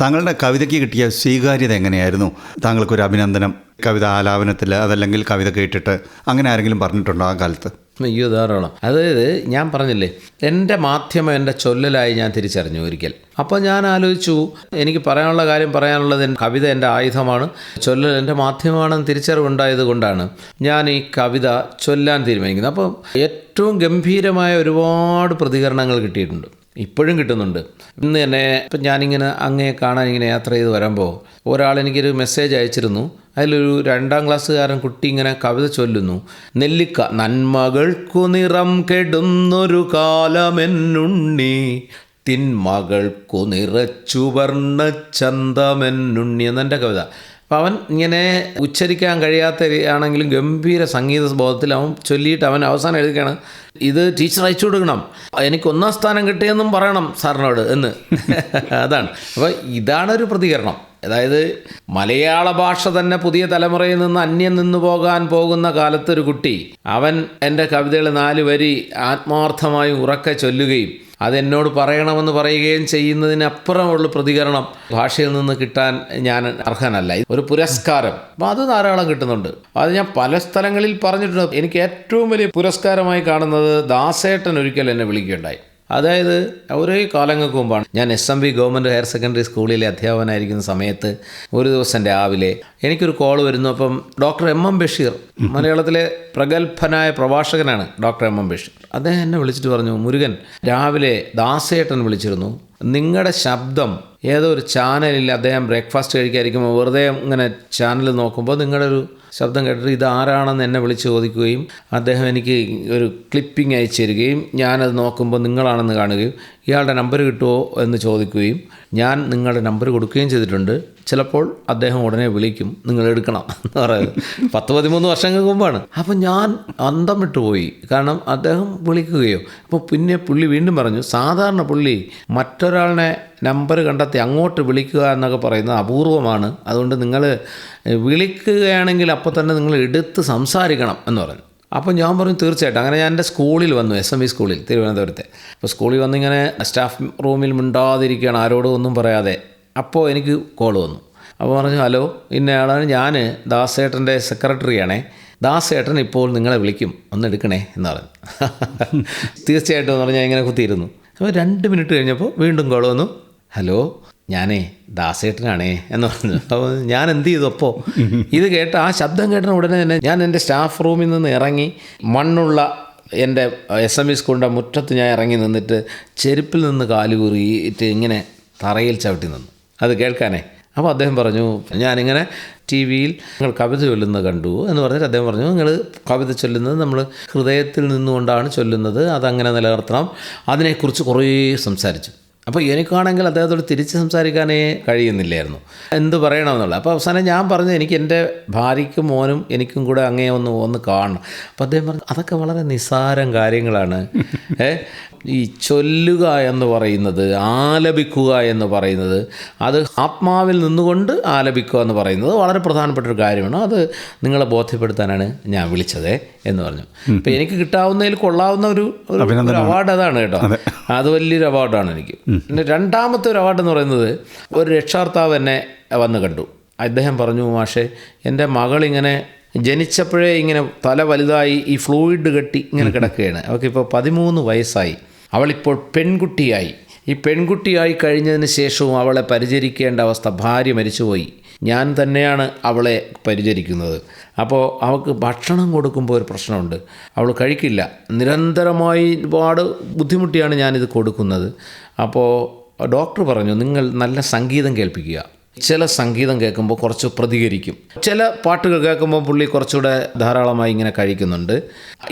താങ്കളുടെ കവിതയ്ക്ക് കിട്ടിയ സ്വീകാര്യത എങ്ങനെയായിരുന്നു? താങ്കൾക്കൊരു അഭിനന്ദനം കവിത ആലാപനത്തിൽ, അതല്ലെങ്കിൽ കവിത കേട്ടിട്ട് അങ്ങനെ ആരെങ്കിലും പറഞ്ഞിട്ടുണ്ടോ ആ കാലത്ത്? അയ്യോ, ധാരാളം. അതായത് ഞാൻ പറഞ്ഞില്ലേ, എൻ്റെ മാധ്യമം എൻ്റെ ചൊല്ലലായി ഞാൻ തിരിച്ചറിഞ്ഞു ഒരിക്കൽ. അപ്പോൾ ഞാൻ ആലോചിച്ചു, എനിക്ക് പറയാനുള്ള കാര്യം പറയാനുള്ളത്, കവിത എൻ്റെ ആയുധമാണ്, ചൊല്ലൽ എൻ്റെ മാധ്യമമാണെന്ന് തിരിച്ചറിവുണ്ടായത് കൊണ്ടാണ് ഞാൻ ഈ കവിത ചൊല്ലാൻ തീരുമാനിക്കുന്നത്. അപ്പോൾ ഏറ്റവും ഗംഭീരമായ ഒരുപാട് പ്രതികരണങ്ങൾ കിട്ടിയിട്ടുണ്ട്, ഇപ്പോഴും കിട്ടുന്നുണ്ട്. ഇന്ന് തന്നെ ഇപ്പം ഞാനിങ്ങനെ അങ്ങയെ കാണാൻ ഇങ്ങനെ യാത്ര ചെയ്ത് വരുമ്പോൾ ഒരാൾ എനിക്കൊരു മെസ്സേജ് അയച്ചിരുന്നു. അതിലൊരു 2ാം ക്ലാസ്സുകാരൻ കുട്ടി ഇങ്ങനെ കവിത ചൊല്ലുന്നു. നെല്ലിക്ക നന്മകൾക്കു നിറം കെടുന്നൊരു കാലമെന്നുണ്ണി, തിന്മകൾക്കു നിറച്ചു വർണ്ണ ചന്തമെന്നുണ്ണി എന്നെൻ്റെ കവിത. അപ്പോൾ അവൻ ഇങ്ങനെ ഉച്ചരിക്കാൻ കഴിയാത്ത ആണെങ്കിലും ഗംഭീര സംഗീത ബോധത്തിൽ അവൻ ചൊല്ലിയിട്ട് അവൻ അവസാനം എഴുതിക്കാണ്, ഇത് ടീച്ചർ അയച്ചു കൊടുക്കണം, എനിക്ക് 1ാം സ്ഥാനം കിട്ടിയെന്നും പറയണം സാറിനോട് എന്ന്. അതാണ്. അപ്പോൾ ഇതാണൊരു പ്രതികരണം. അതായത് മലയാള ഭാഷ തന്നെ പുതിയ തലമുറയിൽ നിന്ന് അന്യം നിന്നു പോകാൻ പോകുന്ന കാലത്തൊരു കുട്ടി അവൻ എൻ്റെ കവിതകൾ 4 വരി ആത്മാർത്ഥമായി ഉറക്കെ ചൊല്ലുകയും അതെന്നോട് പറയണമെന്ന് പറയുകയും ചെയ്യുന്നതിനപ്പുറമുള്ള പ്രതികരണം ഭാഷയിൽ നിന്ന് കിട്ടാൻ ഞാൻ അർഹനല്ല. ഒരു പുരസ്കാരം, അപ്പോൾ അത് ധാരാളം കിട്ടുന്നുണ്ട്. അത് ഞാൻ പല സ്ഥലങ്ങളിൽ പറഞ്ഞിട്ടുണ്ട്. എനിക്ക് ഏറ്റവും വലിയ പുരസ്കാരമായി കാണുന്നത് ദാസേട്ടൻ ഒരിക്കൽ എന്നെ വിളിക്കുകയുണ്ടായി. അതായത് ഒരേ കാലങ്ങൾക്ക് മുമ്പാണ്. ഞാൻ SMV ഗവൺമെൻറ് ഹയർ സെക്കൻഡറി സ്കൂളിലെ അധ്യാപകനായിരിക്കുന്ന സമയത്ത് ഒരു ദിവസം രാവിലെ എനിക്കൊരു കോൾ വരുന്നു. അപ്പം ഡോക്ടർ MM ബഷീർ, മലയാളത്തിലെ പ്രഗത്ഭനായ പ്രഭാഷകനാണ് ഡോക്ടർ MM ബഷീർ. അദ്ദേഹം എന്നെ വിളിച്ചിട്ട് പറഞ്ഞു, മുരുകൻ, രാവിലെ ദാസേട്ടൻ വിളിച്ചിരുന്നു, നിങ്ങളുടെ ശബ്ദം ഏതോ ഒരു ചാനലിൽ അദ്ദേഹം ബ്രേക്ക്ഫാസ്റ്റ് കഴിക്കാതിരിക്കുമ്പോൾ വെറുതെ ഇങ്ങനെ ചാനൽ നോക്കുമ്പോൾ നിങ്ങളുടെ ഒരു ശബ്ദം കേട്ടിട്ട് ഇത് ആരാണെന്ന് എന്നെ വിളിച്ച് ചോദിക്കുകയും അദ്ദേഹം എനിക്ക് ഒരു ക്ലിപ്പിംഗ് അയച്ചു തരികയും ഞാനത് നോക്കുമ്പോൾ നിങ്ങളാണെന്ന് കാണുകയും ഇയാളുടെ നമ്പർ കിട്ടുമോ എന്ന് ചോദിക്കുകയും ഞാൻ നിങ്ങളുടെ നമ്പർ കൊടുക്കുകയും ചെയ്തിട്ടുണ്ട്. ചിലപ്പോൾ അദ്ദേഹം ഉടനെ വിളിക്കും, നിങ്ങൾ എടുക്കണം എന്ന് പറയുന്നത് 10-13 വർഷങ്ങൾക്ക് മുമ്പാണ്. അപ്പോൾ ഞാൻ അന്തം വിട്ടുപോയി. കാരണം അദ്ദേഹം വിളിക്കുകയോ. അപ്പോൾ പിന്നെ പുള്ളി വീണ്ടും പറഞ്ഞു, സാധാരണ പുള്ളി മറ്റൊരാളുടെ നമ്പർ കണ്ടെത്തി അങ്ങോട്ട് വിളിക്കുക എന്നൊക്കെ പറയുന്നത് അപൂർവമാണ്, അതുകൊണ്ട് നിങ്ങൾ വിളിക്കുകയാണെങ്കിൽ അപ്പോൾ തന്നെ നിങ്ങൾ എടുത്ത് സംസാരിക്കണം എന്ന് പറഞ്ഞു. അപ്പോൾ ഞാൻ പറഞ്ഞു തീർച്ചയായിട്ടും. അങ്ങനെ ഞാൻ എൻ്റെ സ്കൂളിൽ വന്നു, SMV സ്കൂളിൽ, തിരുവനന്തപുരത്തെ. അപ്പോൾ സ്കൂളിൽ വന്നിങ്ങനെ സ്റ്റാഫ് റൂമിൽ മിണ്ടാതിരിക്കുകയാണ്, ആരോടും ഒന്നും പറയാതെ. അപ്പോൾ എനിക്ക് കോൾ വന്നു. അപ്പോൾ പറഞ്ഞു, ഹലോ, ഇന്നയാളാണ്, ഞാൻ ദാസേട്ടൻ്റെ സെക്രട്ടറിയാണേ, ദാസേട്ടൻ ഇപ്പോൾ നിങ്ങളെ വിളിക്കും, ഒന്ന് എടുക്കണേ എന്ന് പറഞ്ഞു. തീർച്ചയായിട്ടും എന്ന് പറഞ്ഞാൽ ഇങ്ങനെ കുത്തിയിരുന്നു. അപ്പോൾ 2 മിനിറ്റ് കഴിഞ്ഞപ്പോൾ വീണ്ടും കോൾ വന്നു, ഹലോ, ഞാനേ ദാസേട്ടനാണേ എന്ന് പറഞ്ഞു. അപ്പോൾ ഞാൻ എന്ത് ചെയ്തു? അപ്പോൾ ഇത് കേട്ട് ആ ശബ്ദം കേട്ട ഉടനെ തന്നെ ഞാൻ എൻ്റെ സ്റ്റാഫ് റൂമിൽ നിന്ന് ഇറങ്ങി മണ്ണുള്ള എൻ്റെ SMV സ്കൂളിൻ്റെ മുറ്റത്ത് ഞാൻ ഇറങ്ങി നിന്നിട്ട് ചെരുപ്പിൽ നിന്ന് കാലുകുറിയിട്ട് ഇങ്ങനെ തറയിൽ ചവിട്ടി നിന്നു അത് കേൾക്കാനേ. അപ്പോൾ അദ്ദേഹം പറഞ്ഞു, ഞാനിങ്ങനെ TV-യിൽ നിങ്ങൾ കവിത ചൊല്ലുന്നത് കണ്ടു എന്ന് പറഞ്ഞിട്ട് അദ്ദേഹം പറഞ്ഞു, നിങ്ങൾ കവിത ചൊല്ലുന്നത് നമ്മൾ ഹൃദയത്തിൽ നിന്നുകൊണ്ടാണ് ചൊല്ലുന്നത്, അതങ്ങനെ നിലനിർത്തണം. അതിനെക്കുറിച്ച് കുറേ സംസാരിച്ചു. അപ്പോൾ എനിക്കാണെങ്കിൽ അദ്ദേഹത്തോട് തിരിച്ച് സംസാരിക്കാനേ കഴിയുന്നില്ലായിരുന്നു, എന്ത് പറയണമെന്നുള്ളത്. അപ്പോൾ അവസാനം ഞാൻ പറഞ്ഞു, എനിക്ക് എൻ്റെ ഭാര്യയ്ക്കും മോനും എനിക്കും കൂടെ അങ്ങേ ഒന്ന് കാണണം. അപ്പോൾ അദ്ദേഹം പറഞ്ഞു, അതൊക്കെ വളരെ നിസ്സാരം കാര്യങ്ങളാണ്. ഈ ചൊല്ലുക എന്ന് പറയുന്നത്, ആലപിക്കുക എന്ന് പറയുന്നത്, അത് ആത്മാവിൽ നിന്നുകൊണ്ട് ആലപിക്കുക എന്ന് പറയുന്നത് വളരെ പ്രധാനപ്പെട്ടൊരു കാര്യമാണ്. അത് നിങ്ങളെ ബോധ്യപ്പെടുത്താനാണ് ഞാൻ വിളിച്ചത് എന്ന് പറഞ്ഞു. അപ്പോൾ എനിക്ക് കിട്ടാവുന്നതിൽ കൊള്ളാവുന്ന ഒരു അവാർഡ് അതാണ് കേട്ടോ. അത് വലിയൊരു അവാർഡാണ് എനിക്ക്. പിന്നെ 2ാമത്തെ ഒരു അവാർഡ് എന്ന് പറയുന്നത്, ഒരു രക്ഷാകർത്താവ് എന്നെ വന്ന് കണ്ടു. അദ്ദേഹം പറഞ്ഞു, മാഷേ, എൻ്റെ മകളിങ്ങനെ ജനിച്ചപ്പോഴേ ഇങ്ങനെ തല വലുതായി ഈ ഫ്ലൂയിഡ് കെട്ടി ഇങ്ങനെ കിടക്കുകയാണ്. അവൾക്കിപ്പോൾ 13 വയസ്സായി. അവളിപ്പോൾ പെൺകുട്ടിയായി. ഈ പെൺകുട്ടിയായി കഴിഞ്ഞതിന് ശേഷവും അവളെ പരിചരിക്കേണ്ട അവസ്ഥ, ഭാര്യ മരിച്ചുപോയി, ഞാൻ തന്നെയാണ് അവളെ പരിചരിക്കുന്നത്. അപ്പോൾ അവൾക്ക് ഭക്ഷണം കൊടുക്കുമ്പോൾ ഒരു പ്രശ്നമുണ്ട്, അവൾ കഴിക്കില്ല. നിരന്തരമായി ഒരുപാട് ബുദ്ധിമുട്ടിയാണ് ഞാനിത് കൊടുക്കുന്നത്. അപ്പോൾ ഡോക്ടർ പറഞ്ഞു, നിങ്ങൾ നല്ല സംഗീതം കേൾപ്പിക്കുക. ചില സംഗീതം കേൾക്കുമ്പോൾ കുറച്ച് പ്രതികരിക്കും, ചില പാട്ടുകൾ കേൾക്കുമ്പോൾ പുള്ളി കുറച്ചുകൂടെ ധാരാളമായി ഇങ്ങനെ കഴിക്കുന്നുണ്ട്.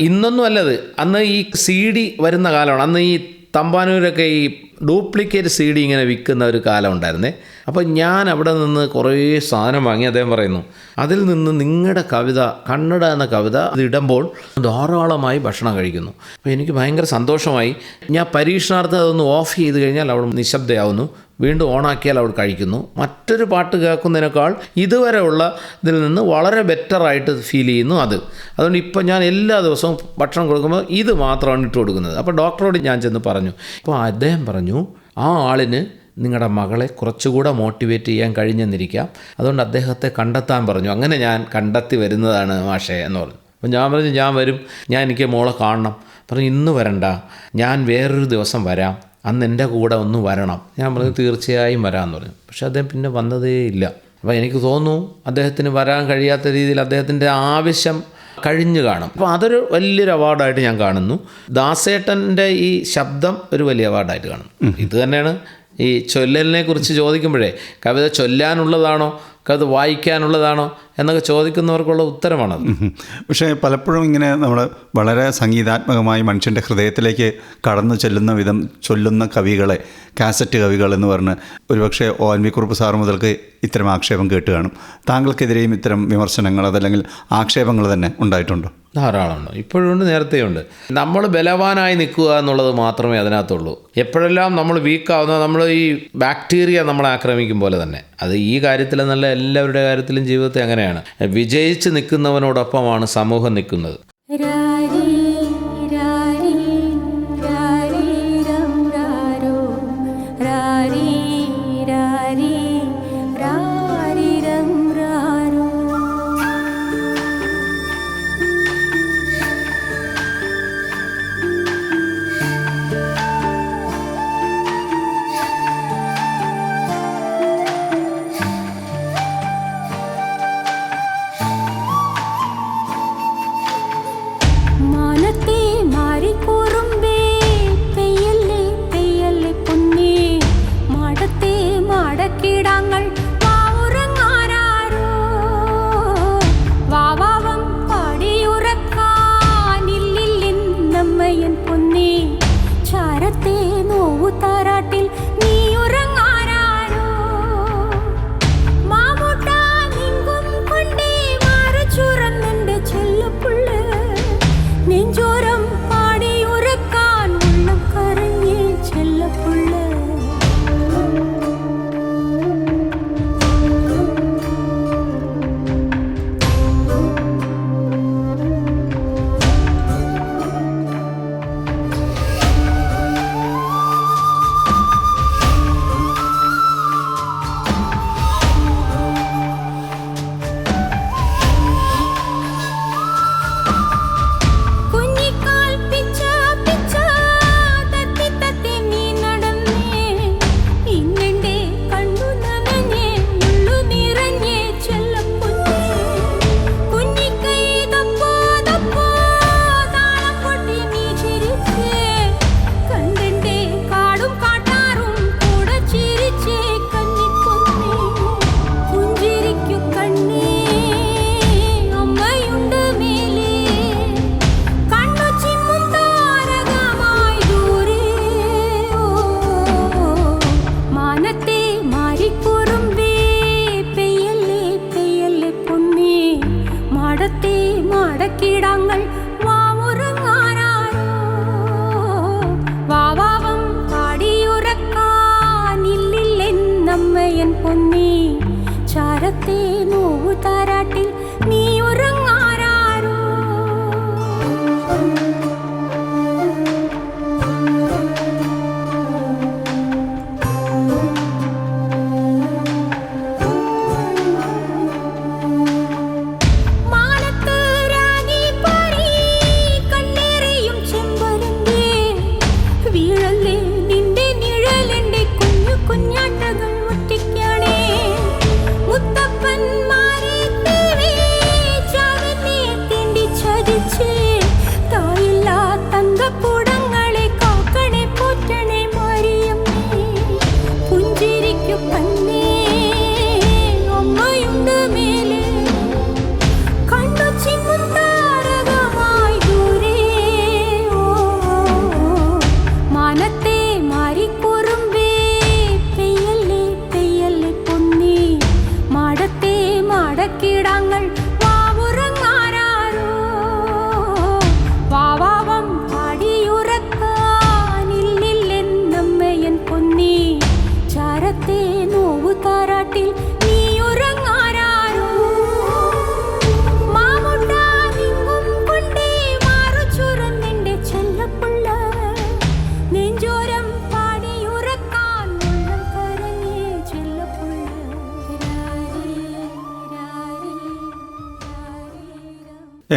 ഇന്നൊന്നും അല്ലത്, അന്ന് ഈ CD വരുന്ന കാലമാണ്. അന്ന് ഈ തമ്പാനൂരൊക്കെ ഈ ഡ്യൂപ്ലിക്കേറ്റ് CD ഇങ്ങനെ വിൽക്കുന്ന ഒരു കാലം ഉണ്ടായിരുന്നേ. അപ്പോൾ ഞാൻ അവിടെ നിന്ന് കുറേ സാധനം വാങ്ങി. അദ്ദേഹം പറയുന്നു, അതിൽ നിന്ന് നിങ്ങളുടെ കവിത, കണ്ണട എന്ന കവിത അത് ഇടുമ്പോൾ ധാരാളമായി ഭക്ഷണം കഴിക്കുന്നു. അപ്പോൾ എനിക്ക് ഭയങ്കര സന്തോഷമായി. ഞാൻ പരീക്ഷണാർത്ഥം അതൊന്ന് ഓഫ് ചെയ്ത് കഴിഞ്ഞാൽ അവൾ നിശബ്ദയാവുന്നു, വീണ്ടും ഓണാക്കിയാൽ അവൾ കഴിക്കുന്നു. മറ്റൊരു പാട്ട് കേൾക്കുന്നതിനേക്കാൾ ഇതുവരെ ഉള്ള ഇതിൽ നിന്ന് വളരെ ബെറ്ററായിട്ട് ഫീൽ ചെയ്യുന്നു അത്. അതുകൊണ്ട് ഇപ്പം ഞാൻ എല്ലാ ദിവസവും ഭക്ഷണം കൊടുക്കുമ്പോൾ ഇത് മാത്രമാണ് ഇട്ട് കൊടുക്കുന്നത്. അപ്പോൾ ഡോക്ടറോട് ഞാൻ ചെന്ന് പറഞ്ഞു. അപ്പോൾ അദ്ദേഹം പറഞ്ഞു, ആ ആളിന് നിങ്ങളുടെ മകളെ കുറച്ചുകൂടെ മോട്ടിവേറ്റ് ചെയ്യാൻ കഴിഞ്ഞെന്നിരിക്കാം, അതുകൊണ്ട് അദ്ദേഹത്തെ കണ്ടെത്താൻ പറഞ്ഞു. അങ്ങനെ ഞാൻ കണ്ടെത്തി വരുന്നതാണ് മാഷേ എന്ന് പറഞ്ഞു. അപ്പോൾ ഞാൻ പറഞ്ഞു ഞാൻ വരും, എനിക്ക് മോളെ കാണണം. പറഞ്ഞു ഇന്ന് വരണ്ട, ഞാൻ വേറൊരു ദിവസം വരാം, അന്ന് എൻ്റെ കൂടെ ഒന്ന് വരണം. ഞാൻ പറഞ്ഞു തീർച്ചയായും വരാമെന്ന് പറഞ്ഞു. പക്ഷേ അദ്ദേഹം പിന്നെ വന്നതേ ഇല്ല. അപ്പോൾ എനിക്ക് തോന്നുന്നു അദ്ദേഹത്തിന് വരാൻ കഴിയാത്ത രീതിയിൽ അദ്ദേഹത്തിൻ്റെ ആവശ്യം കഴിഞ്ഞു കാണും. അപ്പോൾ അതൊരു വലിയൊരു അവാർഡായിട്ട് ഞാൻ കാണുന്നു. ദാസേട്ടൻ്റെ ഈ ശബ്ദം ഒരു വലിയ അവാർഡായിട്ട് കാണുന്നു. ഇത് തന്നെയാണ് ഈ ചൊല്ലലിനെ കുറിച്ച് ചോദിക്കുമ്പോഴേ, കവിത ചൊല്ലാനുള്ളതാണോ കവിത വായിക്കാനുള്ളതാണോ എന്നൊക്കെ ചോദിക്കുന്നവർക്കുള്ള ഉത്തരമാണത്. പക്ഷേ പലപ്പോഴും ഇങ്ങനെ നമ്മൾ വളരെ സംഗീതാത്മകമായി മനുഷ്യൻ്റെ ഹൃദയത്തിലേക്ക് കടന്നു ചെല്ലുന്ന വിധം ചൊല്ലുന്ന കവികളെ കാസറ്റ് കവികൾ എന്ന് പറഞ്ഞ് ഒരുപക്ഷെ ONV കുറുപ്പ് സാറ് മുതൽക്ക് ഇത്തരം ആക്ഷേപം കേട്ട് കാണും. താങ്കൾക്കെതിരെയും ഇത്തരം വിമർശനങ്ങൾ അതല്ലെങ്കിൽ ആക്ഷേപങ്ങൾ തന്നെ ഉണ്ടായിട്ടുണ്ടോ? ധാരാളമുണ്ട്, ഇപ്പോഴുണ്ട്, നേരത്തെയുണ്ട്. നമ്മൾ ബലവാനായി നിൽക്കുക എന്നുള്ളത് മാത്രമേ അതിനകത്തുള്ളൂ. എപ്പോഴെല്ലാം നമ്മൾ വീക്കാവുന്ന, നമ്മൾ ഈ ബാക്ടീരിയ നമ്മളെ ആക്രമിക്കും പോലെ തന്നെ, അത് ഈ കാര്യത്തിലെന്നല്ല എല്ലാവരുടെ കാര്യത്തിലും ജീവിതത്തെ അങ്ങനെയാണ്. വിജയിച്ച് നിൽക്കുന്നവനോടൊപ്പമാണ് സമൂഹം നിൽക്കുന്നത്. രാരി രാരി രാരി രം രാരോ രാരി രാരി രാരി രം രാരോ. മാനത്തെ മാറിക്കൂറുമ്പേ പെയ്യല്ലേ പെയ്യല്ലേ പൊന്നേ, മാടത്തെ മാടക്കിടാങ്ങൾ വാവുറങ്ങാരോ, വാവാവം പാടിയുറക്കാനില്ലില്ലെന്നമ്മയൻ പൊന്നേ, ചാരത്തെ നോവു താരാട്ടിൽ നീ ഉറങ്ങാരോ, മാമൂട്ട നിങ്കും കൊണ്ടേ മാറച്ചുറന്നെൻ്റെ ചെല്ലപ്പുള്ള നെഞ്ചോരം പാടി ഉറക്കാൻ ഉള്ളം കരഞ്ഞേ ചെല്ലപ്പുള്ള. കുഞ്ഞിക്കാൽ പിച്ച പിച്ച തത്തി തത്തി നീ നടന്നേ, ഇന്നെൻ്റെ കണ്ണു നനഞ്ഞേ ഉള്ളു നിറഞ്ഞേ ചെല്ലപ്പൊന്നേ, കുഞ്ഞിക്കൈ തപ്പോ തപ്പോ താളം കൊട്ടി നീ ചിരിച്ചേ, കണ്ടെൻ്റെ കാടും കാട്ടാറും കൂടെ ചിരിച്ചേ കന്നിപ്പൊന്നേ, പുഞ്ചിരിക്കു കണ്ണേ അമ്മയുണ്ട് മേലേ, കണ്ണു ചിമ്മും താരകമായി ദൂരെ, മാനത്തെ മാറിക്കുറുമ്പേ പെയ്യല്ലേ പെയ്യല്ലേ പൊന്നേ, മാടത്തെ മാടക്കിടാങ്ങൾ വാവുറങ്ങാരോ, വാവാവം പാടിയുറക്കാനില്ലില്ലെന്നമ്മയൻ പൊന്നേ, ചാരത്തെ നോവു താരാട്ടിൽ നീ ഉറങ്ങാരോ. മാനത്ത് രാഗി പാറി കണ്ണേറിയും ചെമ്പരന്തേ, വീഴല്ലേ നിന്റെ നിഴലെൻ്റെ കുഞ്ഞു കുഞ്ഞാട്ടകൾ ഒറ്റയ്ക്കാണേ, മുത്തപ്പന്മാരെ തേവേ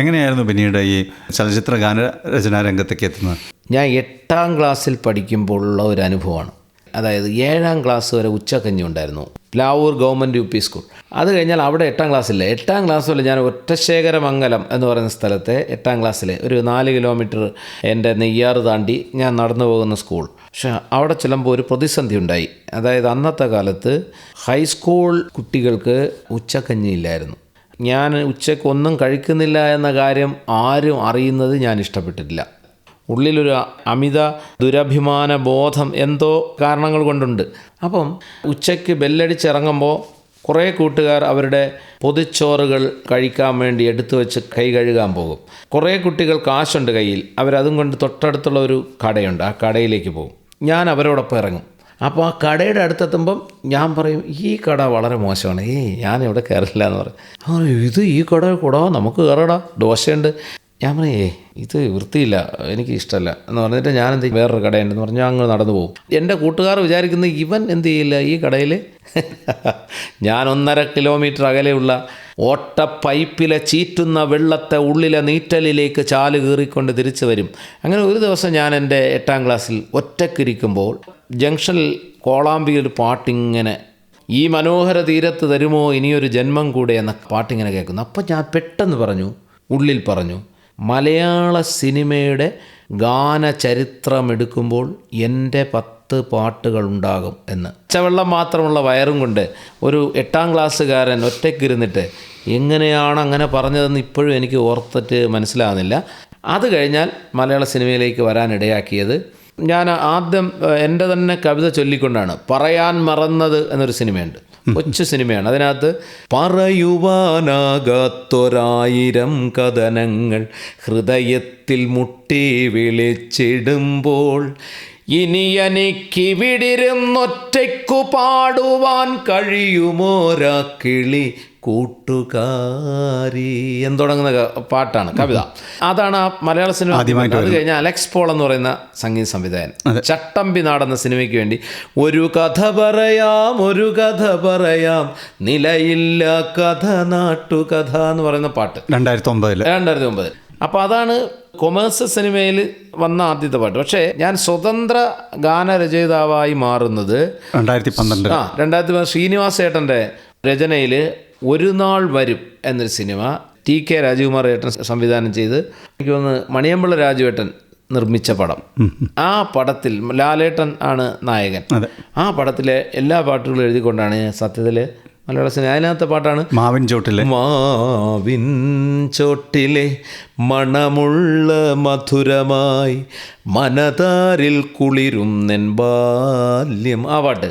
എങ്ങനെയായിരുന്നു പിന്നീട് ഈ ചലച്ചിത്ര ഗാനരചനാ രംഗത്തേക്ക് എത്തുന്നത്? ഞാൻ 8ാം ക്ലാസ്സിൽ പഠിക്കുമ്പോഴുള്ള ഒരു അനുഭവമാണ്. അതായത് 7ാം ക്ലാസ് വരെ ഉച്ചക്കഞ്ഞി ഉണ്ടായിരുന്നു പ്ലാവൂർ ഗവൺമെൻറ് UP സ്കൂൾ. അത് കഴിഞ്ഞാൽ അവിടെ 8ാം ക്ലാസ്സില്ല. 8ാം ക്ലാസ് വരെ ഞാൻ ഒറ്റശേഖരമംഗലം എന്ന് പറയുന്ന സ്ഥലത്തെ 8ാം ക്ലാസ്സിൽ ഒരു 4 കിലോമീറ്റർ എൻ്റെ നെയ്യാറ് താണ്ടി ഞാൻ നടന്നു പോകുന്ന സ്കൂൾ. പക്ഷെ അവിടെ ചെല്ലുമ്പോൾ ഒരു പ്രതിസന്ധി ഉണ്ടായി. അതായത് അന്നത്തെ കാലത്ത് ഹൈസ്കൂൾ കുട്ടികൾക്ക് ഉച്ചക്കഞ്ഞി ഇല്ലായിരുന്നു. ഞാൻ ഉച്ചയ്ക്ക് ഒന്നും കഴിക്കുന്നില്ല എന്ന കാര്യം ആരും അറിയുന്നത് ഞാൻ ഇഷ്ടപ്പെട്ടിട്ടില്ല. ഉള്ളിലൊരു അമിത ദുരഭിമാന ബോധം എന്തോ കാരണങ്ങൾ കൊണ്ടുണ്ട്. അപ്പം ഉച്ചയ്ക്ക് ബെല്ലടിച്ചിറങ്ങുമ്പോൾ കുറേ കൂട്ടുകാർ അവരുടെ പൊതിച്ചോറുകൾ കഴിക്കാൻ വേണ്ടി എടുത്തു വെച്ച് കൈ കഴുകാൻ പോകും. കുറേ കുട്ടികൾ കാശുണ്ട് കയ്യിൽ, അവരതും കൊണ്ട് തൊട്ടടുത്തുള്ള ഒരു കടയുണ്ട്, ആ കടയിലേക്ക് പോകും. ഞാൻ അവരോടൊപ്പം ഇറങ്ങും. അപ്പോൾ ആ കടയുടെ അടുത്തെത്തുമ്പം ഞാൻ പറയും, ഈ കട വളരെ മോശമാണ്, ഞാൻ ഇവിടെ കയറില്ല എന്ന് പറയും. ഇത് ഈ കട കൂടാ, നമുക്ക് കയറടാ, ദോശയുണ്ട്. ഞാൻ പറയേ ഇത് വൃത്തിയില്ല, എനിക്ക് ഇഷ്ടമല്ല എന്ന് പറഞ്ഞിട്ട് ഞാൻ എന്ത് വേറൊരു കടയുണ്ടെന്ന് പറഞ്ഞ് അങ്ങ് നടന്നു പോകും. എൻ്റെ കൂട്ടുകാർ വിചാരിക്കുന്നത് ഇവൻ എന്ത് ചെയ്യില്ല ഈ കടയിൽ. ഞാൻ 1.5 കിലോമീറ്റർ അകലെയുള്ള ഓട്ട പൈപ്പിലെ ചീറ്റുന്ന വെള്ളത്തെ ഉള്ളിലെ നീറ്റലിലേക്ക് ചാല് കീറിക്കൊണ്ട് തിരിച്ചു വരും. അങ്ങനെ ഒരു ദിവസം ഞാൻ എൻ്റെ 8ാം ക്ലാസ്സിൽ ഒറ്റക്കിരിക്കുമ്പോൾ ജംഗ്ഷനിൽ കോളാമ്പിയിൽ ഒരു പാട്ടിങ്ങനെ, ഈ മനോഹര തീരത്ത് തരുമോ ഇനിയൊരു ജന്മം കൂടെ എന്ന പാട്ടിങ്ങനെ കേൾക്കുന്നു. അപ്പം ഞാൻ പെട്ടെന്ന് ഉള്ളിൽ പറഞ്ഞു, മലയാള സിനിമയുടെ ഗാനചരിത്രമെടുക്കുമ്പോൾ എൻ്റെ 10 പാട്ടുകളുണ്ടാകും എന്ന്. പച്ചവെള്ളം മാത്രമുള്ള വയറും കൊണ്ട് ഒരു 8ാം ക്ലാസ്സുകാരൻ ഒറ്റയ്ക്കിരുന്നിട്ട് എങ്ങനെയാണ് അങ്ങനെ പറഞ്ഞതെന്ന് ഇപ്പോഴും എനിക്ക് ഓർത്തിട്ട് മനസ്സിലാകുന്നില്ല. അത് കഴിഞ്ഞാൽ മലയാള സിനിമയിലേക്ക് വരാനിടയാക്കിയത് ഞാൻ ആദ്യം എൻ്റെ തന്നെ കവിത ചൊല്ലിക്കൊണ്ടാണ്. പറയാൻ മറന്നത് എന്നൊരു സിനിമയുണ്ട്, കൊച്ചു സിനിമയാണ്. അതിനകത്ത് പറയുവാനാകാത്തൊരായിരം കഥനങ്ങൾ ഹൃദയത്തിൽ മുട്ടി വിളിച്ചിടുമ്പോൾ ഇനി എനിക്കിവിടിരുന്നൊറ്റയ്ക്കു പാടുവാൻ കഴിയുമോരാ കിളി കൂട്ടുകാരി എന്ന് തുടങ്ങുന്ന പാട്ടാണ്, കവിത. അതാണ് ആ മലയാള സിനിമ. അത് കഴിഞ്ഞാൽ അലക്സ് പോൾ എന്ന് പറയുന്ന സംഗീത സംവിധായകൻ ചട്ടമ്പി നാടെന്ന സിനിമയ്ക്ക് വേണ്ടി ഒരു കഥ പറയാം നിലയില്ല കഥ നാട്ടുകഥ എന്ന് പറയുന്ന പാട്ട് 2009. അപ്പോൾ അതാണ് കൊമേഴ്സ്യൽ സിനിമയിൽ വന്ന ആദ്യത്തെ പാട്ട്. പക്ഷേ ഞാൻ സ്വതന്ത്ര ഗാനരചയിതാവായി മാറുന്നത് 2012 ശ്രീനിവാസ് ഏട്ടൻ്റെ രചനയിൽ ഒരു നാൾ വരും എന്നൊരു സിനിമ TK രാജകുമാർ ഏട്ടൻ സംവിധാനം ചെയ്ത് എനിക്ക് തോന്നുന്നു മണിയമ്പിള്ള രാജുവേട്ടൻ നിർമ്മിച്ച പടം. ആ പടത്തിൽ ലാലേട്ടൻ ആണ് നായകൻ. ആ പടത്തിലെ എല്ലാ പാട്ടുകളും എഴുതിക്കൊണ്ടാണ് സത്യത്തിൽ മലയാള സിനിമ. അതിനകത്തെ പാട്ടാണ് മാവിൻ ചോട്ടിലെ മണമുള്ള മധുരമായി മനതാരിൽ കുളിരും നെൻബാല്യം. ആ പാട്ട്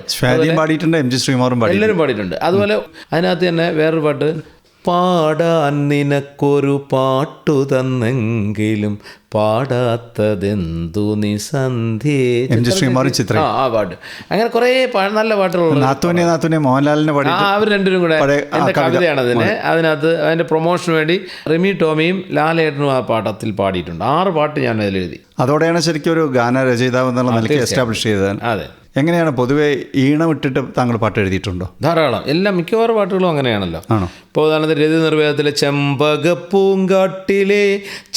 പാടിയിട്ടുണ്ട്, MG ശ്രീകുമാറും എല്ലാവരും പാടിയിട്ടുണ്ട്. അതുപോലെ അതിനകത്ത് തന്നെ വേറൊരു പാട്ട്, പാടാൻ നിനക്കൊരു പാട്ടു തന്നെങ്കിലും പാടാത്തതെന്തു നിസന്ധ്യേ, ആ പാട്ട്. അങ്ങനെ കുറേ നല്ല പാട്ടുകളുണ്ട്. മോഹൻലാലിനെ അവർ രണ്ടുപേരും കൂടെ എൻ്റെ കവിതയാണ് അതിനകത്ത് അതിൻ്റെ പ്രൊമോഷന് വേണ്ടി റിമി ടോമിയും ലാലേട്ടനും ആ പാട്ടത്തിൽ പാടിയിട്ടുണ്ട്. 6 പാട്ട് ഞാൻ അതിലെഴുതി. അതോടെയാണ് ശരിക്കും ഒരു ഗാനരചയിതാവ് എന്നുള്ള നിലയ്ക്ക് എസ്റ്റാബ്ലിഷ് ചെയ്തത്. അതെ. എങ്ങനെയാണ് പൊതുവെ ഈണം ഇട്ടിട്ട് താങ്കൾ പാട്ട് എഴുതിയിട്ടുണ്ടോ? ധാരാളം. മിക്കവാറും പാട്ടുകളും അങ്ങനെയാണല്ലോ. ഇപ്പോൾ ഉദാഹരണത്തിന് രതി നിർവേദത്തിലെ ചെമ്പകപ്പൂങ്കാട്ടിലെ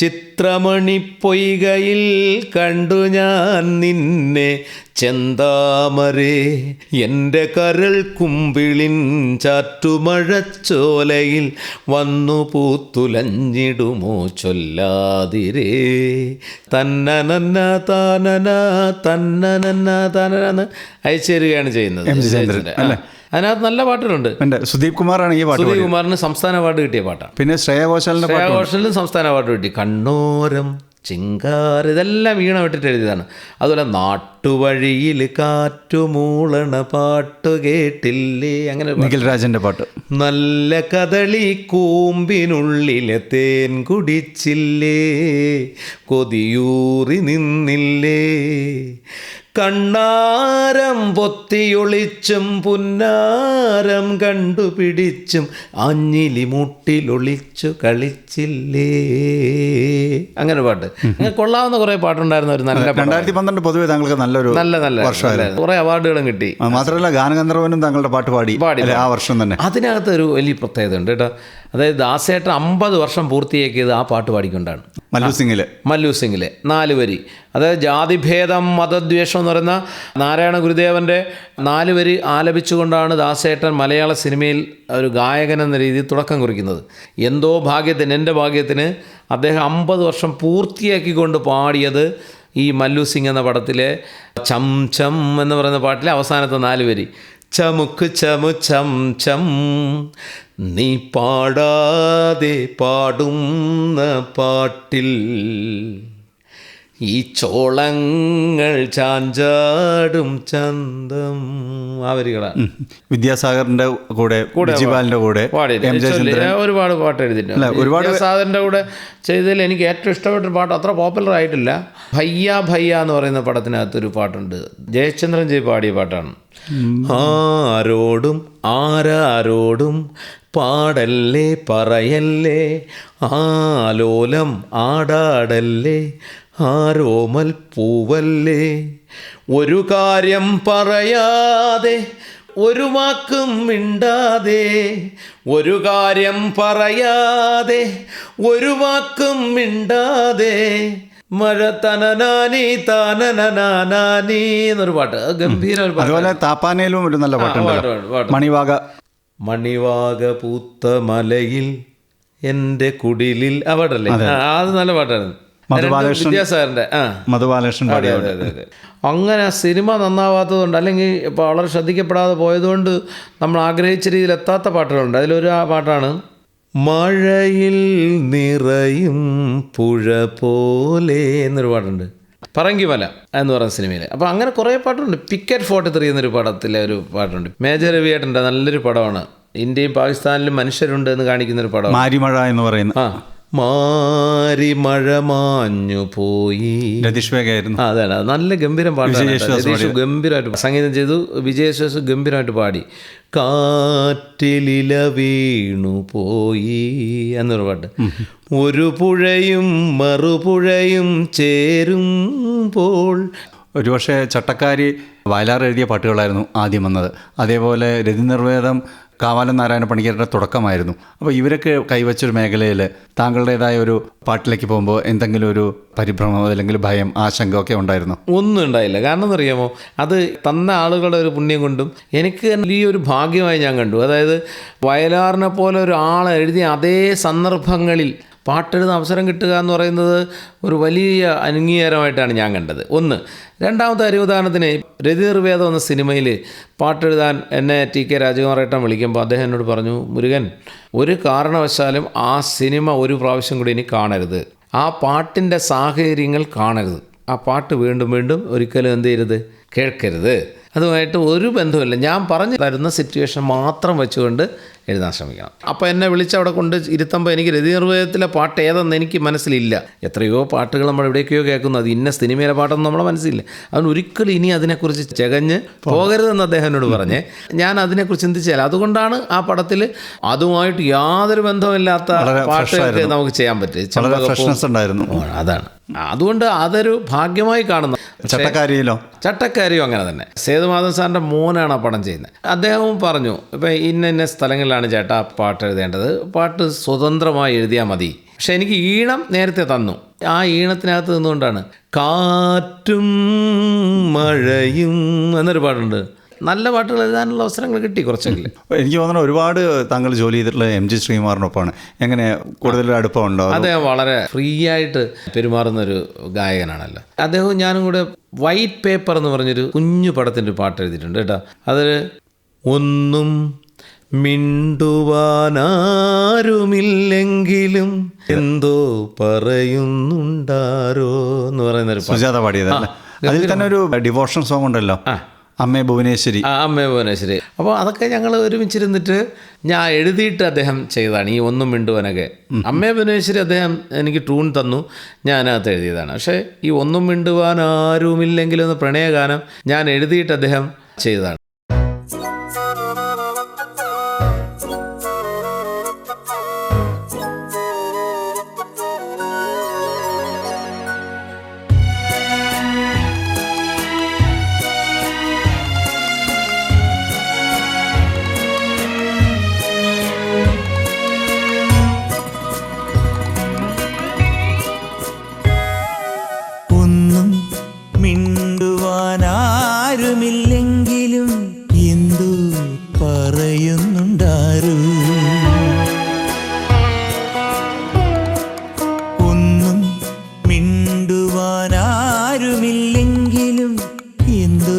ചിത്രമണി പൊയ്കയിൽ കണ്ടു ഞാൻ നിന്നെ ചെന്താമരേ, എൻ്റെ കരൾ കുമ്പിളിൻ ചാറ്റുമഴച്ചോലയിൽ വന്നു പൂത്തുലഞ്ഞിടുമോ ചൊല്ലാതിരേ, തന്നനന്ന താനന തന്നനന്ന താനന അയച്ചു തരികയാണ് ചെയ്യുന്നത്. അതിനകത്ത് നല്ല പാട്ടുകളുണ്ട്. സുദീപ് കുമാറാണ് ഈ പാട്ട്. സുദീപ് കുമാറിന് സംസ്ഥാന അവാർഡ് കിട്ടിയ പാട്ടാണ്. പിന്നെ ശ്രേയ ഘോഷാലിനും സംസ്ഥാന അവാർഡ് കിട്ടി. കണ്ണോരം ചിങ്കാർ ഇതെല്ലാം വീണ വിട്ടിട്ട് എഴുതിയതാണ്. അതുപോലെ നാട്ടുവഴിയിൽ കാറ്റുമൂളണ പാട്ട് കേട്ടില്ലേ, അങ്ങനെ നിഖിൽ രാജൻ്റെ പാട്ട്. നല്ല കദളി കൂമ്പിനുള്ളിലെ തേൻ കുടിച്ചില്ലേ, കൊതിയൂറി നിന്നില്ലേ, കണ്ണാരം പൊത്തിയൊളിച്ചും പുന്നാരം കണ്ടുപിടിച്ചും അഞ്ഞിലി മുട്ടിലൊളിച്ചു കളിച്ചില്ലേ. അങ്ങനെ പാട്ട് കൊള്ളാവുന്ന കുറെ പാട്ടുണ്ടായിരുന്ന ഒരു നല്ല 2012 പൊതുവെ താങ്കൾക്ക് നല്ലൊരു നല്ല വർഷമായിരുന്നു. കുറെ അവാർഡുകളും കിട്ടി. മാത്രമല്ല ഗാനഗന്ധർവനും താങ്കളുടെ പാട്ട് പാടി ആ വർഷം തന്നെ. അതിനകത്ത് ഒരു വലിയ പ്രത്യേകത ഉണ്ട് കേട്ടോ. അതായത് ദാസേട്ടൻ 50 വർഷം പൂർത്തിയാക്കിയത് ആ പാട്ട് പാടിക്കൊണ്ടാണ്. മല്ലു സിംഗിലെ 4 വരി, അതായത് ജാതിഭേദം മതദ്വേഷം എന്ന് പറയുന്ന നാരായണ ഗുരുദേവൻ്റെ 4 വരി ആലപിച്ചുകൊണ്ടാണ് ദാസേട്ടൻ മലയാള സിനിമയിൽ ഒരു ഗായകൻ എന്ന രീതിയിൽ തുടക്കം കുറിക്കുന്നത്. എന്തോ ഭാഗ്യത്തിന്, എൻ്റെ ഭാഗ്യത്തിന് അദ്ദേഹം 50 വർഷം പൂർത്തിയാക്കിക്കൊണ്ട് പാടിയത് ഈ മല്ലു സിംഗ് എന്ന പടത്തിലെ ചം ചം എന്ന് പറയുന്ന പാട്ടിലെ അവസാനത്തെ 4 വരി. ചമുക്ക് ചമു ചം ചം നീ പാടാതെ പാടുന്ന പാട്ടിൽ ഈ ചോളങ്ങൾ ചാഞ്ചാടും ചന്തം. ആ വരികളാണ് വിദ്യാസാഗറിന്റെ കൂടെ ജിബാലിന്റെ കൂടെ ഒരുപാട് പാട്ട് എഴുതിയിട്ടുണ്ട്. വിദ്യാസാഗറിന്റെ കൂടെ ചെയ്തതിൽ എനിക്ക് ഏറ്റവും ഇഷ്ടപ്പെട്ട പാട്ട്, അത്ര പോപ്പുലർ ആയിട്ടില്ല, ഭയ്യ ഭയ്യ എന്ന് പറയുന്ന പടത്തിനകത്തൊരു പാട്ടുണ്ട്, ജയചന്ദ്രൻ ജി പാടിയ പാട്ടാണ്. ആരോടും ആരാരോടും പാടല്ലേ പറയല്ലേ, ആലോലം ആടാടല്ലേ, ആരോമൽ പൂവല്ലേ, ഒരു കാര്യം പറയാതെ ഒരു വാക്കും മിണ്ടാതെ, ഒരു കാര്യം പറയാതെ ഒരു വാക്കും മിണ്ടാതെ, മഴ തനനാനി താനനാനി എന്നൊരു പാട്ട്, ഗംഭീര. അതുപോലെ താപ്പാനയിലും ഒരു നല്ല പാട്ടുണ്ട്, മണിവാക പൂത്ത മലയിൽ എൻ്റെ കുടിലിൽ അവിടല്ലേ, അത് നല്ല പാട്ടാണ്. വിദ്യാസാഗറിന്റെ മധുബാലകൃഷ്ണൻ. അങ്ങനെ സിനിമ നന്നാവാത്തതുകൊണ്ട്, അല്ലെങ്കിൽ ഇപ്പോൾ വളരെ ശ്രദ്ധിക്കപ്പെടാതെ പോയതുകൊണ്ട് നമ്മൾ ആഗ്രഹിച്ച രീതിയിൽ എത്താത്ത പാട്ടുകളുണ്ട്. അതിലൊരു പാട്ടാണ് മഴയിൽ നിറയും പുഴ പോലെ എന്നൊരു പാട്ടുണ്ട്, പറങ്കിമല എന്ന് പറയുന്ന സിനിമയിൽ. അപ്പോൾ അങ്ങനെ കുറേ പാട്ടുണ്ട്. പിക്കറ്റ് 43 എന്നൊരു പടത്തിലെ ഒരു പാട്ടുണ്ട്, മേജർ രവിയേട്ടൻ്റെ നല്ലൊരു പടമാണ്. ഇന്ത്യയും പാകിസ്ഥാനിലും മനുഷ്യരുണ്ട് എന്ന് കാണിക്കുന്നൊരു പടം, മാരിമഴ എന്ന് പറയുന്ന. മാരി മഴ മാഞ്ഞു പോയി, രതീഷ് വേഗായിരുന്നു. അതാണ് നല്ല ഗംഭീരം പാട്ടാണ്. രതീഷ് ഗംഭീരമായിട്ട് സംഗീതം ചെയ്തു, വിജയേശ്വസ് ഗംഭീരമായിട്ട് പാടി. കാറ്റിലില വീണു പോയി എന്നൊരു പാട്ട്. ഒരു പുഴയും മറുപുഴയും ചേരുമ്പോൾ. ഒരുപക്ഷെ ചട്ടക്കാരി വയലാർ എഴുതിയ പാട്ടുകളായിരുന്നു ആദ്യം വന്നത്. അതേപോലെ രതിനിർവേദം കാവാലം നാരായണ പണിക്കരുടെ തുടക്കമായിരുന്നു. അപ്പോൾ ഇവരൊക്കെ കൈവച്ചൊരു മേഖലയിൽ താങ്കളുടേതായ ഒരു പാട്ടിലേക്ക് പോകുമ്പോൾ എന്തെങ്കിലും ഒരു പരിഭ്രമം അല്ലെങ്കിൽ ഭയം, ആശങ്ക ഒക്കെ ഉണ്ടായിരുന്നു? ഒന്നും ഉണ്ടായില്ല. കാരണം എന്നറിയാമോ, അത് തന്ന ആളുകളുടെ ഒരു പുണ്യം കൊണ്ടും എനിക്ക് ഈ ഒരു ഭാഗ്യമായി ഞാൻ കണ്ടു. അതായത് വയലാറിനെ പോലെ ഒരാൾ എഴുതിയ അതേ സന്ദർഭങ്ങളിൽ പാട്ടെഴുതാൻ അവസരം കിട്ടുക എന്ന് പറയുന്നത് ഒരു വലിയ അംഗീകാരമായിട്ടാണ് ഞാൻ കണ്ടത്. ഒന്ന്. രണ്ടാമത്തെ ഉദാഹരണത്തിന് രതിനിർവേദം എന്ന സിനിമയിൽ പാട്ടെഴുതാൻ എന്നെ TK രാജകുമാരേട്ടൻ വിളിക്കുമ്പോൾ അദ്ദേഹം എന്നോട് പറഞ്ഞു, മുരുകൻ, ഒരു കാരണവശാലും ആ സിനിമ ഒരു പ്രാവശ്യം കൂടി ഇനി കാണരുത്, ആ പാട്ടിൻ്റെ സാഹചര്യങ്ങൾ കാണരുത്, ആ പാട്ട് വീണ്ടും വീണ്ടും ഒരിക്കലും എന്ത് ചെയ്യരുത്, കേൾക്കരുത്, അതുമായിട്ട് ഒരു ബന്ധമില്ല, ഞാൻ പറഞ്ഞു തരുന്ന സിറ്റുവേഷൻ മാത്രം വെച്ചുകൊണ്ട് എഴുതാൻ ശ്രമിക്കണം. അപ്പോൾ എന്നെ വിളിച്ച് അവിടെ കൊണ്ട് ഇരുത്തുമ്പോൾ എനിക്ക് രതിനിർവേദത്തിലെ പാട്ട് ഏതെന്ന് എനിക്ക് മനസ്സിലില്ല. എത്രയോ പാട്ടുകൾ നമ്മൾ എവിടേക്കോ കേൾക്കുന്നു, അത് ഇന്ന സിനിമയിലെ പാട്ടൊന്നും നമ്മളെ മനസ്സിലില്ല. അതുകൊണ്ട് ഒരിക്കലും ഇനി അതിനെക്കുറിച്ച് ചകഞ്ഞ് പോകരുതെന്ന് അദ്ദേഹം എന്നോട് പറഞ്ഞേ. ഞാൻ അതിനെക്കുറിച്ച് ചിന്തിച്ചാൽ അതുകൊണ്ടാണ് ആ പടത്തിൽ അതുമായിട്ട് യാതൊരു ബന്ധമില്ലാത്ത പാട്ടുകൾക്ക് നമുക്ക് ചെയ്യാൻ പറ്റും. അതാണ്, അതുകൊണ്ട് അതൊരു ഭാഗ്യമായി കാണുന്നു. ചട്ടക്കാരിയോ അങ്ങനെ തന്നെ. സേതുമാധവൻ സാറിൻ്റെ മോനാണ് ആ പടം ചെയ്യുന്നത്. അദ്ദേഹവും പറഞ്ഞു, ഇപ്പം ഇന്ന സ്ഥലങ്ങളിലാണ് ചേട്ടാ പാട്ട് എഴുതേണ്ടത്, പാട്ട് സ്വതന്ത്രമായി എഴുതിയാൽ മതി. പക്ഷെ എനിക്ക് ഈണം നേരത്തെ തന്നു. ആ ഈണത്തിനകത്ത് നിന്നുകൊണ്ടാണ് കാറ്റും മഴയും എന്നൊരു പാട്ടുണ്ട്. നല്ല പാട്ടുകൾ എഴുതാനുള്ള അവസരങ്ങൾ കിട്ടി കുറച്ചെങ്കിലും. എനിക്ക് തോന്നുന്നു ഒരുപാട് താങ്കൾ ജോലി ചെയ്തിട്ടുള്ള MG ശ്രീകുമാറിനൊപ്പമാണ്. എങ്ങനെ കൂടുതൽ അടുപ്പമുണ്ടോ? അദ്ദേഹം വളരെ ഫ്രീ ആയിട്ട് പെരുമാറുന്നൊരു ഗായകനാണല്ലോ. അദ്ദേഹവും ഞാനും കൂടെ വൈറ്റ് പേപ്പർ എന്ന് പറഞ്ഞൊരു കുഞ്ഞു പടത്തിൻ്റെ പാട്ട് എഴുതിയിട്ടുണ്ട് കേട്ടോ. അതിൽ ഒന്നും മിണ്ടുവാനാരുമില്ലെങ്കിലും എന്തോ പറയുന്നുണ്ടാരോ എന്ന് പറയുന്നൊരു സുജാത പാടിയതല്ലേ? അതിൽ തന്നെ ഒരു ഡിവോഷൻ സോങ് ഉണ്ടല്ലോ, അമ്മേ ഭുവനേശ്വരി. അമ്മേ ഭുവനേശ്വരി. അപ്പോൾ അതൊക്കെ ഞങ്ങൾ ഒരുമിച്ചിരുന്നിട്ട് ഞാൻ എഴുതിയിട്ട് അദ്ദേഹം ചെയ്തതാണ് ഈ ഒന്നും മിണ്ടുവാനൊക്കെ. അമ്മേ ഭുവനേശ്വരി അദ്ദേഹം എനിക്ക് ട്യൂൺ തന്നു, ഞാൻ അതിനകത്ത് എഴുതിയതാണ്. പക്ഷേ ഈ ഒന്നും മിണ്ടുവാൻ ആരുമില്ലെങ്കിലും എന്ന പ്രണയഗാനം ഞാൻ എഴുതിയിട്ട് അദ്ദേഹം ചെയ്തതാണ്. ഒന്നും മിണ്ടുവാനാരുമില്ലെങ്കിലും എന്തു പറയുന്നുണ്ടാരു. ഒന്നും മിണ്ടുവാനാരുമില്ലെങ്കിലും എന്തു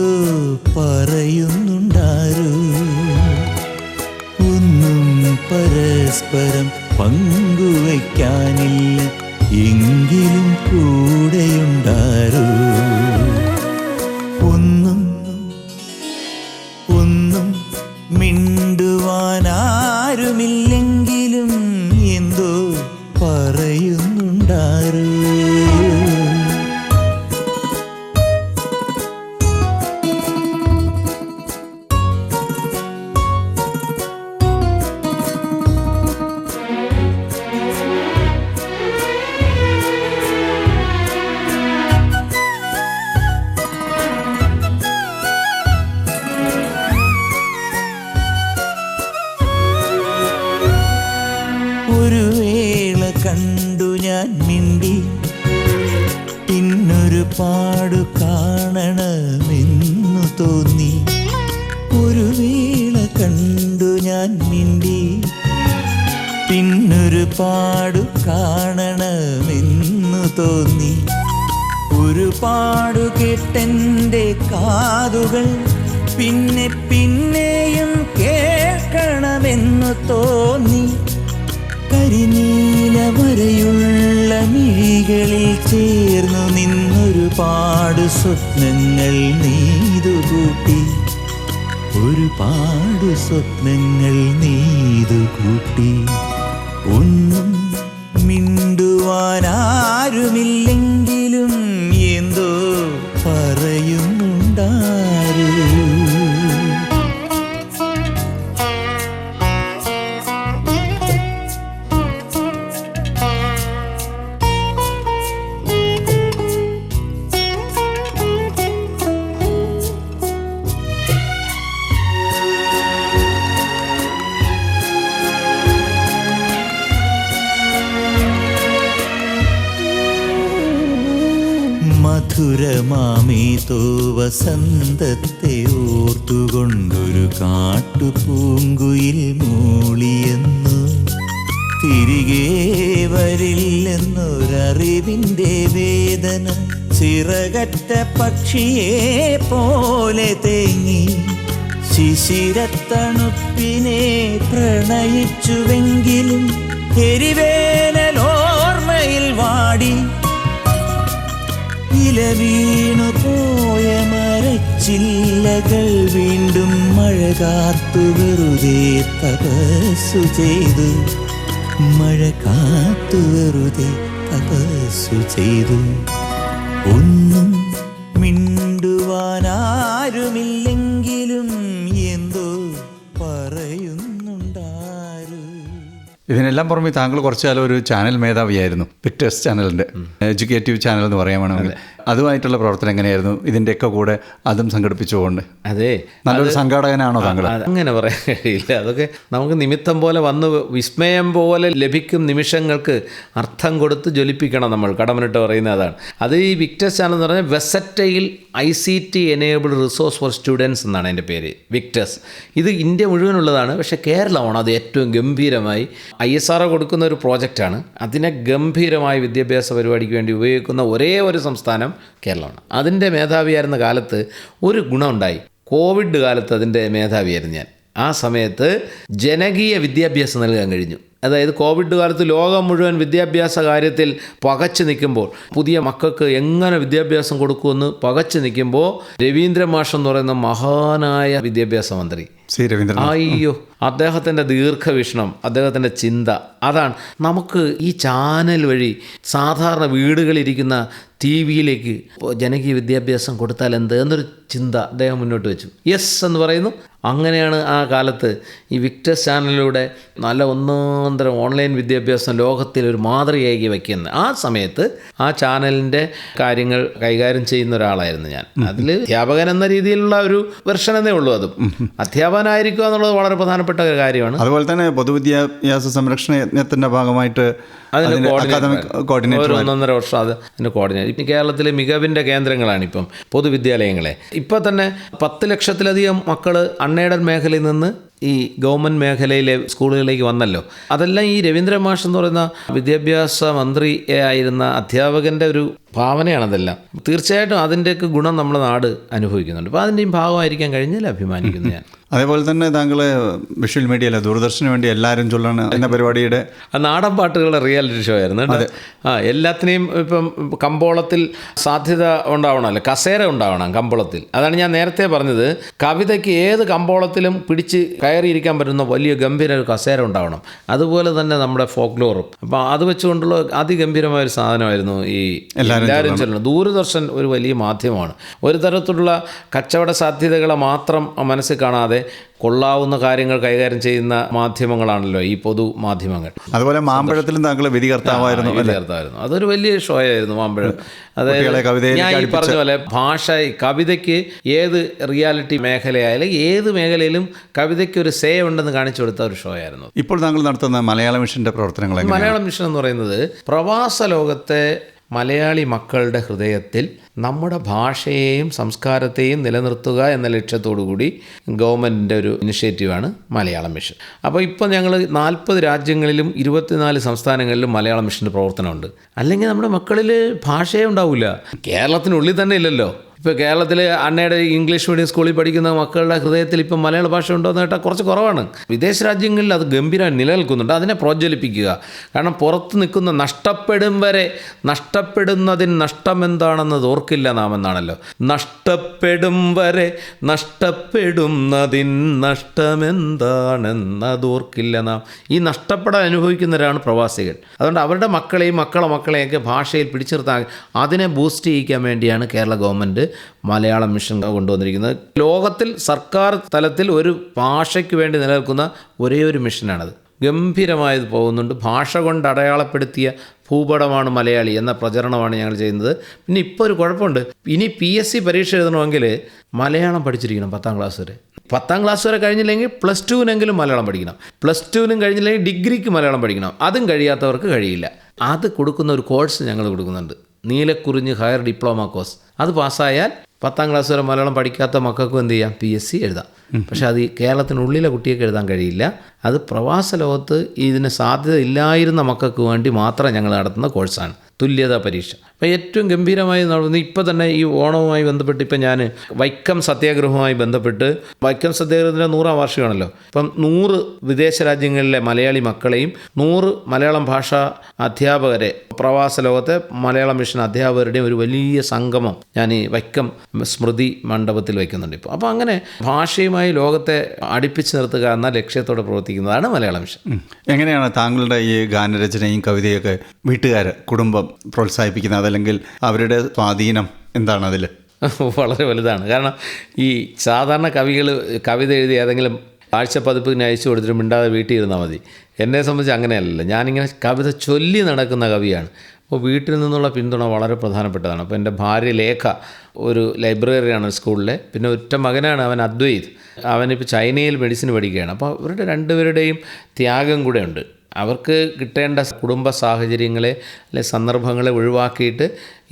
പറയുന്നുണ്ടാരു. ഒന്നും പരസ്പരം പങ്കുവയ്ക്കാനില്ല എങ്കിലും കൂടെയുണ്ടാരോ. ഒന്നും മിണ്ടുവാനാരുമില്ലെങ്കിലും എന്തോ പറയുന്നുണ്ടാരോ. ഒരു വേള കണ്ടു ഞാൻ മിണ്ടി, പിന്നൊരു പാടു കാണണമെന്നു തോന്നി. ഒരു വേള കണ്ടു ഞാൻ മിണ്ടി, പിന്നൊരു പാടു കാണണമെന്നു തോന്നി. ഒരു പാടു കേട്ടെൻ്റെ കാതുകൾ പിന്നെ പിന്നെയും കേൾക്കണമെന്നു തോന്നി. കരിനീല വരയുള്ള മിഴികളിൽ ചേർന്നു നിന്നൊരുപാട് സ്വപ്നങ്ങൾ നെയ്തുകൂട്ടി. ഒരുപാട് സ്വപ്നങ്ങൾ നെയ്തുകൂട്ടി. ഒന്നും മിണ്ടുവാനാരുമില്ലെങ്കിലും എന്തോ പറയുന്നുണ്ടാരോ. മധുരമാമേതോ വസന്തത്തെ ഓർത്തുകൊണ്ടൊരു കാട്ടുപൂങ്കുയിൽ മൂളിയെന്നു. തിരികെ വരില്ലെന്നൊരറിവിൻ്റെ വേദന ചിറകറ്റ പക്ഷിയെ പോലെ തേങ്ങി. ശിശിരത്തണുപ്പിനെ പ്രണയിച്ചുവെങ്കിലും എരിവേനലോർമ്മയിൽ വാടി. ഇല വീണു പോയ മരച്ചില്ലകൾ വീണ്ടും മഴ കാത്തു വെറുതെ തപസ്സു ചെയ്തു. മഴ കാത്തു വെറുതെ തപസ്സു ചെയ്തു. ഒന്നും മിണ്ടുവാനാരുമില്ലെങ്കിലും എന്തോ പറയുന്നുണ്ടാരു. ഇതിനെല്ലാം പുറമെ താങ്കൾ കുറച്ചു കാലം ഒരു ചാനൽ മേധാവിയായിരുന്നു, വിക്ടേഴ്സ് ചാനലിൻ്റെ എഡ്യൂക്കേറ്റീവ് ചാനൽ എന്ന് പറയാൻ വേണമെങ്കിൽ. അതുമായിട്ടുള്ള പ്രവർത്തനം എങ്ങനെയായിരുന്നു? ഇതിൻ്റെയൊക്കെ കൂടെ അതും സംഘടിപ്പിച്ചുകൊണ്ട്. അതെ, നല്ലൊരു സംഘാടകനാണോ താങ്കൾ? അങ്ങനെ പറയാൻ കഴിയില്ല. അതൊക്കെ നമുക്ക് നിമിത്തം പോലെ വന്ന് വിസ്മയം പോലെ ലഭിക്കും നിമിഷങ്ങൾക്ക് അർത്ഥം കൊടുത്ത് ജ്വലിപ്പിക്കണം നമ്മൾ, കടമനിട്ട് പറയുന്നത് അതാണ്. അത് ഈ വിക്ടേഴ്സ് ചാനൽ എന്ന് പറഞ്ഞാൽ versatile ICT enabled resource for students എന്നാണ് എൻ്റെ പേര്, വിക്ടേഴ്സ്. ഇത് ഇന്ത്യ മുഴുവനുള്ളതാണ്, പക്ഷേ കേരളമാണ് അത് ഏറ്റവും ഗംഭീരമായി ISRO കൊടുക്കുന്ന ഒരു പ്രോജക്റ്റാണ്. അതിനെ ഗംഭീരമായ വിദ്യാഭ്യാസ പരിപാടിക്ക് വേണ്ടി ഉപയോഗിക്കുന്ന ഒരേ ഒരു സംസ്ഥാനം കേരളമാണ്. അതിൻ്റെ മേധാവിയായിരുന്ന കാലത്ത് ഒരു ഗുണമുണ്ടായി. കോവിഡ് കാലത്ത് അതിൻ്റെ മേധാവിയായിരുന്നു ഞാൻ. ആ സമയത്ത് ജനകീയ വിദ്യാഭ്യാസം നൽകാൻ കഴിഞ്ഞു. അതായത് കോവിഡ് കാലത്ത് ലോകം മുഴുവൻ വിദ്യാഭ്യാസ കാര്യത്തിൽ പകച്ചു നിൽക്കുമ്പോൾ, പുതിയ മക്കൾക്ക് എങ്ങനെ വിദ്യാഭ്യാസം കൊടുക്കുമെന്ന് പകച്ചു നിൽക്കുമ്പോൾ, രവീന്ദ്ര മാഷ് എന്ന് പറയുന്ന മഹാനായ വിദ്യാഭ്യാസ മന്ത്രി, സി രവീന്ദ്രനാഥ്, അയ്യോ, അദ്ദേഹത്തിൻ്റെ ദീർഘവീക്ഷണം, അദ്ദേഹത്തിൻ്റെ ചിന്ത, അതാണ് നമുക്ക് ഈ ചാനൽ വഴി സാധാരണ വീടുകളിലിരിക്കുന്ന ടി വിയിലേക്ക് ജനകീയ വിദ്യാഭ്യാസം കൊടുത്താൽ എന്ത് എന്നൊരു ചിന്ത അദ്ദേഹം മുന്നോട്ട് വെച്ചു. യെസ് എന്ന് പറയുന്നു. അങ്ങനെയാണ് ആ കാലത്ത് ഈ വിക്ടേഴ്സ് ചാനലിലൂടെ നല്ല ഒന്നാന്തരം ഓൺലൈൻ വിദ്യാഭ്യാസം ലോകത്തിൽ ഒരു മാതൃകയാക്കി വയ്ക്കുന്നത്. ആ സമയത്ത് ആ ചാനലിൻ്റെ കാര്യങ്ങൾ കൈകാര്യം ചെയ്യുന്ന ഒരാളായിരുന്നു ഞാൻ. അതിൽ അധ്യാപകൻ എന്ന രീതിയിലുള്ള ഒരു വെർഷനെന്നേ ഉള്ളൂ. അതും അധ്യാപകനായിരിക്കുക എന്നുള്ളത് വളരെ പ്രധാനപ്പെട്ട ഒരു കാര്യമാണ്. അതുപോലെ തന്നെ പൊതുവിദ്യാഭ്യാസ സംരക്ഷണ യജ്ഞത്തിൻ്റെ ഭാഗമായിട്ട് അതിന് കോർഡിനേറ്റർ 1.5 വർഷം അതിൻ്റെ കോർഡിനേറ്റർ. കേരളത്തിലെ മികവിൻ്റെ കേന്ദ്രങ്ങളാണ് ഇപ്പം പൊതുവിദ്യാലയങ്ങളെ. ഇപ്പം തന്നെ 10 ലക്ഷത്തിലധികം മക്കൾ അൺഎയ്ഡഡ് മേഖലയിൽ നിന്ന് ഈ ഗവൺമെൻറ് മേഖലയിലെ സ്കൂളുകളിലേക്ക് വന്നല്ലോ. അതെല്ലാം ഈ രവീന്ദ്ര മാഷ് എന്ന് പറയുന്ന വിദ്യാഭ്യാസ മന്ത്രി ആയിരുന്ന അധ്യാപകൻ്റെ ഒരു ഭാവനയാണതെല്ലാം. തീർച്ചയായിട്ടും അതിൻ്റെയൊക്കെ ഗുണം നമ്മുടെ നാട് അനുഭവിക്കുന്നുണ്ട്. അപ്പോൾ അതിൻ്റെയും ഭാഗമായിരിക്കാൻ കഴിഞ്ഞാൽ അഭിമാനിക്കുന്നു ഞാൻ. അതേപോലെ തന്നെ താങ്കൾ വിഷ്വൽ മീഡിയയിലെ ദൂരദർശന് വേണ്ടി എല്ലാവരും ചൊല്ലണം എന്ന പരിപാടിയുടെ നാടൻ പാട്ടുകളുടെ റിയാലിറ്റി ഷോ ആയിരുന്നു കേട്ടോ. എല്ലാത്തിനെയും ഇപ്പം കമ്പോളത്തിൽ സാധ്യത ഉണ്ടാവണമല്ലോ, കസേര ഉണ്ടാവണം കമ്പോളത്തിൽ. അതാണ് ഞാൻ നേരത്തെ പറഞ്ഞത്. കവിതയ്ക്ക് ഏത് കമ്പോളത്തിലും പിടിച്ച് കയറിയിരിക്കാൻ പറ്റുന്ന വലിയ ഗംഭീര ഒരു കസേര ഉണ്ടാവണം. അതുപോലെ തന്നെ നമ്മുടെ ഫോക്ലോറും. അപ്പം അത് വെച്ചുകൊണ്ടുള്ള അതിഗംഭീരമായൊരു സാധനമായിരുന്നു ഈ എല്ലാവരും ചൊല്ലണം. ദൂരദർശൻ ഒരു വലിയ മാധ്യമമാണ്. ഒരു തരത്തിലുള്ള കച്ചവട സാധ്യതകളെ മാത്രം മനസ്സിൽ കാണാതെ കൊള്ളാവുന്ന കാര്യങ്ങൾ കൈകാര്യം ചെയ്യുന്ന മാധ്യമങ്ങളാണല്ലോ ഈ പൊതു മാധ്യമങ്ങൾ. അതുപോലെ മാമ്പഴത്തിലും താങ്കൾ വിധികർത്താവായിരുന്നു. അതൊരു വലിയ ഷോ ആയിരുന്നു മാമ്പഴം. അതായത് ഞാൻ ഈ പറഞ്ഞ പോലെ ഭാഷ, കവിതയ്ക്ക് ഏത് റിയാലിറ്റി മേഖലയായാലും ഏത് മേഖലയിലും കവിതയ്ക്ക് ഒരു സേ ഉണ്ടെന്ന് കാണിച്ചു കൊടുത്ത ഒരു ഷോ ആയിരുന്നു. ഇപ്പോൾ താങ്കൾ നടത്തുന്ന മലയാള മിഷൻ്റെ പ്രവർത്തനങ്ങൾ? മലയാളം മിഷൻ എന്ന് പറയുന്നത് പ്രവാസ ലോകത്തെ മലയാളി മക്കളുടെ ഹൃദയത്തിൽ നമ്മുടെ ഭാഷയെയും സംസ്കാരത്തെയും നിലനിർത്തുക എന്ന ലക്ഷ്യത്തോടു കൂടി ഗവൺമെൻറ്റിൻ്റെ ഒരു ഇനിഷ്യേറ്റീവാണ് മലയാളം മിഷൻ. അപ്പോൾ ഇപ്പോൾ ഞങ്ങൾ 40 രാജ്യങ്ങളിലും 24 സംസ്ഥാനങ്ങളിലും മലയാളം മിഷൻ്റെ പ്രവർത്തനമുണ്ട്. അല്ലെങ്കിൽ നമ്മുടെ മക്കളിൽ ഭാഷയേ ഉണ്ടാവില്ല. കേരളത്തിനുള്ളിൽ തന്നെ ഇല്ലല്ലോ. ഇപ്പോൾ കേരളത്തിൽ അണ്ണയുടെ ഇംഗ്ലീഷ് മീഡിയം സ്കൂളിൽ പഠിക്കുന്ന മക്കളുടെ ഹൃദയത്തിൽ ഇപ്പം മലയാള ഭാഷ ഉണ്ടോ എന്ന് കേട്ടാൽ കുറച്ച് കുറവാണ്. വിദേശ രാജ്യങ്ങളിൽ അത് ഗംഭീരമായി നിലനിൽക്കുന്നുണ്ട്. അതിനെ പ്രോജ്വലിപ്പിക്കുക. കാരണം പുറത്ത് നിൽക്കുന്ന നഷ്ടപ്പെടും വരെ നഷ്ടപ്പെടുന്നതിന് നഷ്ടമെന്താണെന്നത് ഓർക്കില്ല നാം എന്നാണല്ലോ. നഷ്ടപ്പെടും വരെ നഷ്ടപ്പെടുന്നതിൻ നഷ്ടമെന്താണെന്നത് ഓർക്കില്ല നാം. ഈ നഷ്ടപ്പെടാൻ അനുഭവിക്കുന്നവരാണ് പ്രവാസികൾ. അതുകൊണ്ട് അവരുടെ മക്കളെയും മക്കളെയൊക്കെ ഭാഷയിൽ പിടിച്ചിർത്താൻ, അതിനെ ബൂസ്റ്റ് ചെയ്യിക്കാൻ വേണ്ടിയാണ് കേരള ഗവൺമെൻറ് മലയാളം മിഷൻ കൊണ്ടുവന്നിരിക്കുന്നത്. ലോകത്തിൽ സർക്കാർ തലത്തിൽ ഒരു ഭാഷയ്ക്ക് വേണ്ടി നിലനിൽക്കുന്ന ഒരേ ഒരു മിഷനാണത്. ഗംഭീരമായത് പോകുന്നുണ്ട്. ഭാഷ കൊണ്ട് അടയാളപ്പെടുത്തിയ ഭൂപടമാണ് മലയാളി എന്ന പ്രചരണമാണ് ഞങ്ങൾ ചെയ്യുന്നത്. പിന്നെ ഇപ്പോൾ ഒരു കുഴപ്പമുണ്ട്. ഇനി PSC പരീക്ഷ എഴുതണമെങ്കിൽ മലയാളം പഠിച്ചിരിക്കണം 10ാം ക്ലാസ് വരെ. 10ാം ക്ലാസ് വരെ കഴിഞ്ഞില്ലെങ്കിൽ +2-നെങ്കിലും മലയാളം പഠിക്കണം. +2-നും കഴിഞ്ഞില്ലെങ്കിൽ ഡിഗ്രിക്ക് മലയാളം പഠിക്കണം. അതും കഴിയാത്തവർക്ക് കഴിയില്ല. അത് കൊടുക്കുന്ന ഒരു കോഴ്സ് ഞങ്ങൾ കൊടുക്കുന്നുണ്ട്. നീലക്കുറിഞ്ഞ് ഹയർ ഡിപ്ലോമ കോഴ്സ്. അത് പാസ്സായാൽ 10ാം ക്ലാസ് വരെ മലയാളം പഠിക്കാത്ത മക്കൾക്കും എന്ത് ചെയ്യാം? PSC എഴുതാം. പക്ഷേ അത് കേരളത്തിനുള്ളിലെ കുട്ടിയൊക്കെ എഴുതാൻ കഴിയില്ല. അത് പ്രവാസ ലോകത്ത് ഇതിന് സാധ്യത ഇല്ലായിരുന്ന മക്കൾക്ക് വേണ്ടി മാത്രം ഞങ്ങൾ നടത്തുന്ന കോഴ്സാണ് തുല്യതാ പരീക്ഷ. അപ്പോൾ ഏറ്റവും ഗംഭീരമായി നടന്നു. ഇപ്പോൾ തന്നെ ഈ ഓണവുമായി ബന്ധപ്പെട്ട് ഇപ്പം ഞാൻ വൈക്കം സത്യാഗ്രഹവുമായി ബന്ധപ്പെട്ട്, വൈക്കം സത്യാഗ്രഹത്തിൻ്റെ 100ാം വാർഷികമാണല്ലോ. ഇപ്പം 100 വിദേശ രാജ്യങ്ങളിലെ മലയാളി മക്കളെയും 100 മലയാളം ഭാഷാ അധ്യാപകരെ, പ്രവാസ ലോകത്തെ മലയാളം മിഷൻ അധ്യാപകരുടെയും ഒരു വലിയ സംഗമം ഞാൻ ഈ വൈക്കം സ്മൃതി മണ്ഡപത്തിൽ വയ്ക്കുന്നുണ്ട് ഇപ്പോൾ. അപ്പോൾ അങ്ങനെ ഭാഷയുമായി ലോകത്തെ അടുപ്പിച്ച് നിർത്തുക എന്ന ലക്ഷ്യത്തോടെ പ്രവർത്തിക്കുന്നതാണ് മലയാളം മിഷൻ. എങ്ങനെയാണ് താങ്കളുടെ ഈ ഗാനരചനയും കവിതയൊക്കെ വീട്ടുകാർ, കുടുംബം പ്രോത്സാഹിപ്പിക്കുന്നത്? അതല്ലെങ്കിൽ അവരുടെ സ്വാധീനം എന്താണ് അതിൽ? വളരെ വലുതാണ്. കാരണം ഈ സാധാരണ കവികൾ കവിത എഴുതി ഏതെങ്കിലും ആഴ്ചപ്പതിപ്പിന് അയച്ചു കൊടുത്തിട്ട് മിണ്ടാതെ വീട്ടിൽ ഇരുന്നാൽ മതി. എന്നെ സംബന്ധിച്ച് അങ്ങനെയല്ലല്ലോ. ഞാനിങ്ങനെ കവിത ചൊല്ലി നടക്കുന്ന കവിയാണ്. അപ്പോൾ വീട്ടിൽ നിന്നുള്ള പിന്തുണ വളരെ പ്രധാനപ്പെട്ടതാണ്. അപ്പോൾ എൻ്റെ ഭാര്യ ലേഖ ഒരു ലൈബ്രറിയാണ് സ്കൂളിലെ. പിന്നെ ഒറ്റ മകനാണ് അവൻ, അദ്വൈത്. അവനിപ്പോൾ ചൈനയിൽ മെഡിസിൻ പഠിക്കുകയാണ്. അപ്പോൾ അവരുടെ രണ്ടുപേരുടെയും ത്യാഗം കൂടെ ഉണ്ട്. അവർക്ക് കിട്ടേണ്ട കുടുംബ സാഹചര്യങ്ങളെ അല്ലെ സന്ദർഭങ്ങളെ ഒഴിവാക്കിയിട്ട്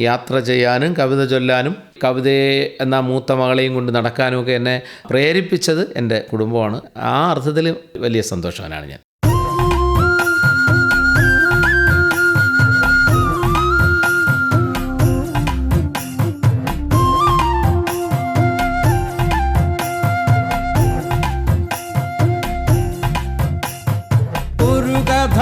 യാത്ര ചെയ്യാനും കവിത ചൊല്ലാനും കവിതയെ എന്ന മൂത്ത മകളെയും കൊണ്ട് നടക്കാനുമൊക്കെ എന്നെ പ്രേരിപ്പിച്ചത് എൻ്റെ കുടുംബമാണ്. ആ അർത്ഥത്തിൽ വലിയ സന്തോഷവാനാണ് ഞാൻ. ഒരു കഥ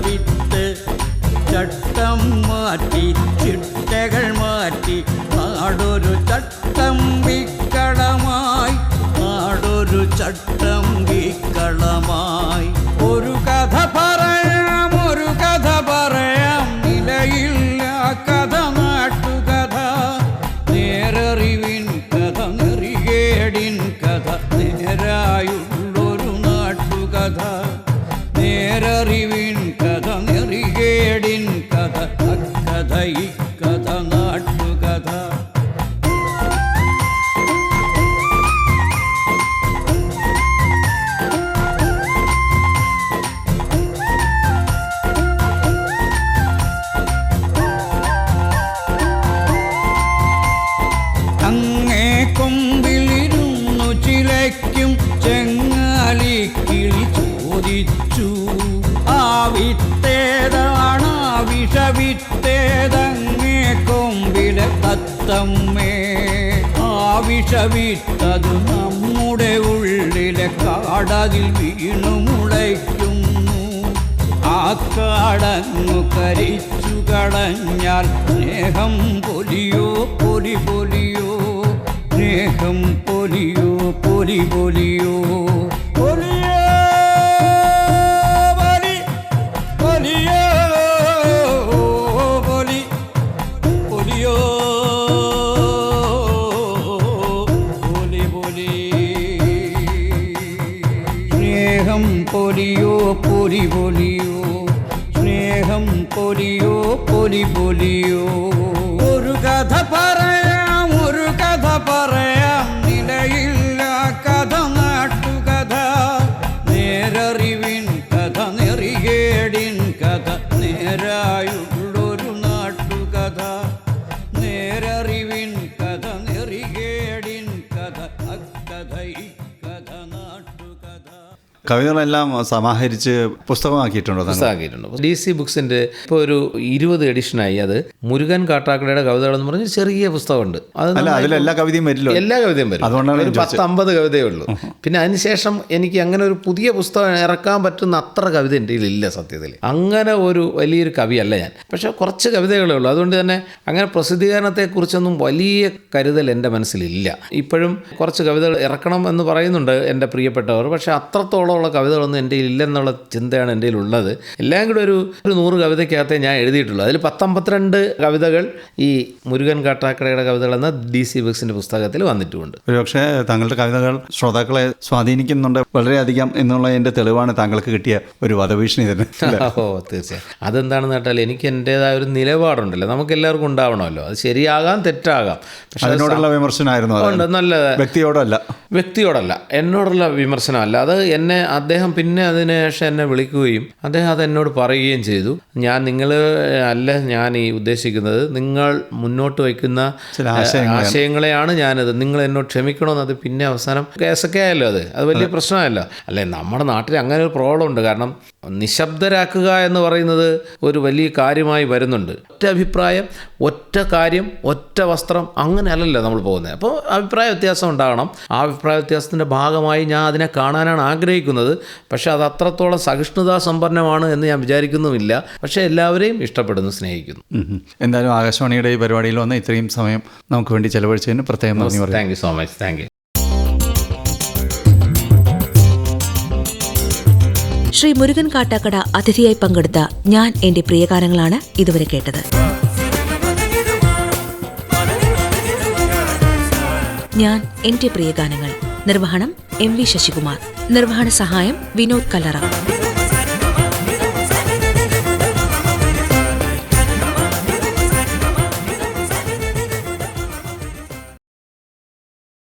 വിട്ട് ചട്ടം മാറ്റി ചിട്ടകൾ മാറ്റി നാടൊരു ചട്ടം വിക്കളമായി നാടൊരു ചട്ടം വിക്കളമായി. ഒരു കഥ പറയാം ഒരു കഥ പറയാം നിലയില്ല കഥ നാട്ടുകഥ നേരറിവിൻ കഥ നെറികേടിൻ കഥ നേരായുള്ളൊരു നാട്ടുകഥ നേരറിവിൻ കഥ നെറികേടിൻ കഥ അക്കഥ ഇക്കഥ നാട്ടുകഥ. അങ്ങേ കൊമ്പിലിരുന്നു ചിലയ്ക്കും ചെങ്ങാലി കിളി ചോദിച്ചു ആ വിത്തേതാണ് ആ വിഷവിത്തേതങ്ങേ കൊമ്പിലെ തത്തമ്മേ. ആ വിഷവിത്തത് നമ്മുടെ ഉള്ളിലെ കാടതിൽ വീണു മുളയ്ക്കുന്നു. ആ കാടങ്ങു കരിച്ചു കളഞ്ഞാൽ സ്നേഹം പൊലിയോ പൊലി പൊലിയോ സ്നേഹം പൊലിയോ പൊലി പൊലിയോ പൊലിയോ പൊലി പൊലിയോ പൊലി പൊലിയോ പൊലി പൊലി സ്നേഹം പൊലിയോ പൊലി പൊലിയോ സ്നേഹം പൊലിയോ പൊലി പൊലിയോ. ഒരു കഥ പറയാം ഒരു കഥ പറയാം നിലയില്ല കഥ നാട്ടുകഥ നേരറിവിൻ കഥ നെറികേടിൻ കഥ നേരായുള്ളൊരു നാട്ടുകഥ നേരറിവിൻ കഥ നെറികേടിൻ കഥ അക്കഥ ഇക്കഥ നാട്ടുകഥ. കവിതകളെല്ലാം സമാഹരിച്ച് പുസ്തകമാക്കിയിട്ടുണ്ടോ താങ്കൾ? പുസ്തകമാക്കിയിട്ടുണ്ട്. DC ബുക്സിൻ്റെ ഇപ്പോൾ ഒരു 20 എഡിഷനായി. അത് മുരുകൻ കാട്ടാക്കടയുടെ കവിതകളെന്ന് പറഞ്ഞ് ചെറിയ പുസ്തകമുണ്ട്. അത് അല്ല, അതിലെല്ലാ കവിതയും വരില്ലോ? എല്ലാ കവിതയും വരും. അതുകൊണ്ടാണ് ഒരു 10-50 കവിതയേ ഉള്ളൂ. പിന്നെ അതിനുശേഷം എനിക്ക് അങ്ങനെ ഒരു പുതിയ പുസ്തകം ഇറക്കാൻ പറ്റുന്ന അത്ര കവിത എൻ്റെ കയ്യിലില്ല സത്യത്തിൽ. അങ്ങനെ ഒരു വലിയൊരു കവിയല്ല ഞാൻ. പക്ഷേ കുറച്ച് കവിതകളേ ഉള്ളൂ. അതുകൊണ്ട് തന്നെ അങ്ങനെ പ്രസിദ്ധീകരണത്തെക്കുറിച്ചൊന്നും വലിയ കരുതൽ എൻ്റെ മനസ്സിലില്ല. ഇപ്പോഴും കുറച്ച് കവിതകൾ ഇറക്കണം എന്ന് പറയുന്നുണ്ട് എൻ്റെ പ്രിയപ്പെട്ടവർ. പക്ഷേ അത്രത്തോളം കവിതകളൊന്നും എൻ്റെ ഇല്ലെന്നുള്ള ചിന്തയാണ് എൻ്റെ ഉള്ളത്. എല്ലാം കൂടെ ഒരു 100 കവിതയ്ക്കകത്തേ ഞാൻ എഴുതിയിട്ടുള്ളൂ. അതിൽ 10-52 കവിതകൾ ഈ മുരുകൻ കാട്ടാക്കടയുടെ കവിതകൾ എന്ന DC ബുക്സിൻ്റെ പുസ്തകത്തിൽ വന്നിട്ടുമുണ്ട്. ഒരുപക്ഷെ താങ്കളുടെ കവിതകൾ ശ്രോതാക്കളെ സ്വാധീനിക്കുന്നുണ്ട് വളരെയധികം എന്നുള്ള എൻ്റെ തെളിവാണ് താങ്കൾക്ക് കിട്ടിയ ഒരു വധഭീഷണി തന്നെ. ഓ തീർച്ചയായും. അതെന്താണെന്ന് കേട്ടാൽ എനിക്ക് എൻ്റേതായ ഒരു നിലപാടുണ്ടല്ലോ. നമുക്ക് എല്ലാവർക്കും ഉണ്ടാവണമല്ലോ. അത് ശരിയാകാം തെറ്റാകാം. പക്ഷേ അതിനോടുള്ള വിമർശനമായിരുന്നു ഉണ്ട്. നല്ല വ്യക്തിയോടല്ല എന്നോടുള്ള വിമർശനമല്ല. അത് എന്നെ അദ്ദേഹം പിന്നെ അതിനുശേഷം എന്നെ വിളിക്കുകയും അദ്ദേഹം അത് എന്നോട് പറയുകയും ചെയ്തു. ഞാൻ ഈ ഉദ്ദേശിക്കുന്നത് നിങ്ങൾ മുന്നോട്ട് വയ്ക്കുന്ന ആശയങ്ങളെയാണ് ഞാനത്. നിങ്ങൾ എന്നോട് ക്ഷമിക്കണമെന്ന്. അത് പിന്നെ അവസാനം കേസൊക്കെ ആയല്ലോ. അത് വലിയ പ്രശ്നമല്ല. അല്ലേ, നമ്മുടെ നാട്ടിൽ അങ്ങനെ ഒരു പ്രോബ്ലം ഉണ്ട്. കാരണം നിശബ്ദരാക്കുക എന്ന് പറയുന്നത് ഒരു വലിയ കാര്യമായി വരുന്നുണ്ട്. ഒറ്റ അഭിപ്രായം, ഒറ്റ കാര്യം, ഒറ്റ വസ്ത്രം, അങ്ങനെ അല്ലല്ലോ നമ്മൾ പോകുന്നത്. അപ്പോൾ അഭിപ്രായ വ്യത്യാസം ഉണ്ടാകണം. ആ അഭിപ്രായ വ്യത്യാസത്തിൻ്റെ ഭാഗമായി ഞാൻ അതിനെ കാണാനാണ് ആഗ്രഹിക്കുന്നത്. പക്ഷേ അത് അത്രത്തോളം സഹിഷ്ണുതാ സമ്പന്നമാണ് എന്ന് ഞാൻ വിചാരിക്കുന്നുമില്ല. പക്ഷേ എല്ലാവരെയും ഇഷ്ടപ്പെടുന്നു, സ്നേഹിക്കുന്നു. എന്തായാലും ആകാശവാണിയുടെ ഈ പരിപാടിയിൽ വന്ന് ഇത്രയും സമയം നമുക്ക് വേണ്ടി ചെലവഴിച്ചതിന് പ്രത്യേകം നന്ദി പറയുന്നു. Thank you so much. Thank you. Shri Murukan Kattakada അതിഥിയായി പങ്കെടുത്ത ഞാൻ എന്റെ പ്രിയഗാനങ്ങളാണ് ഇതുവരെ കേട്ടത്. ഞാൻ എന്റെ പ്രിയഗാനങ്ങൾ. നിർവഹണം MV ശശികുമാർ. നിർവഹണ സഹായം വിനോദ് കല്ലറ.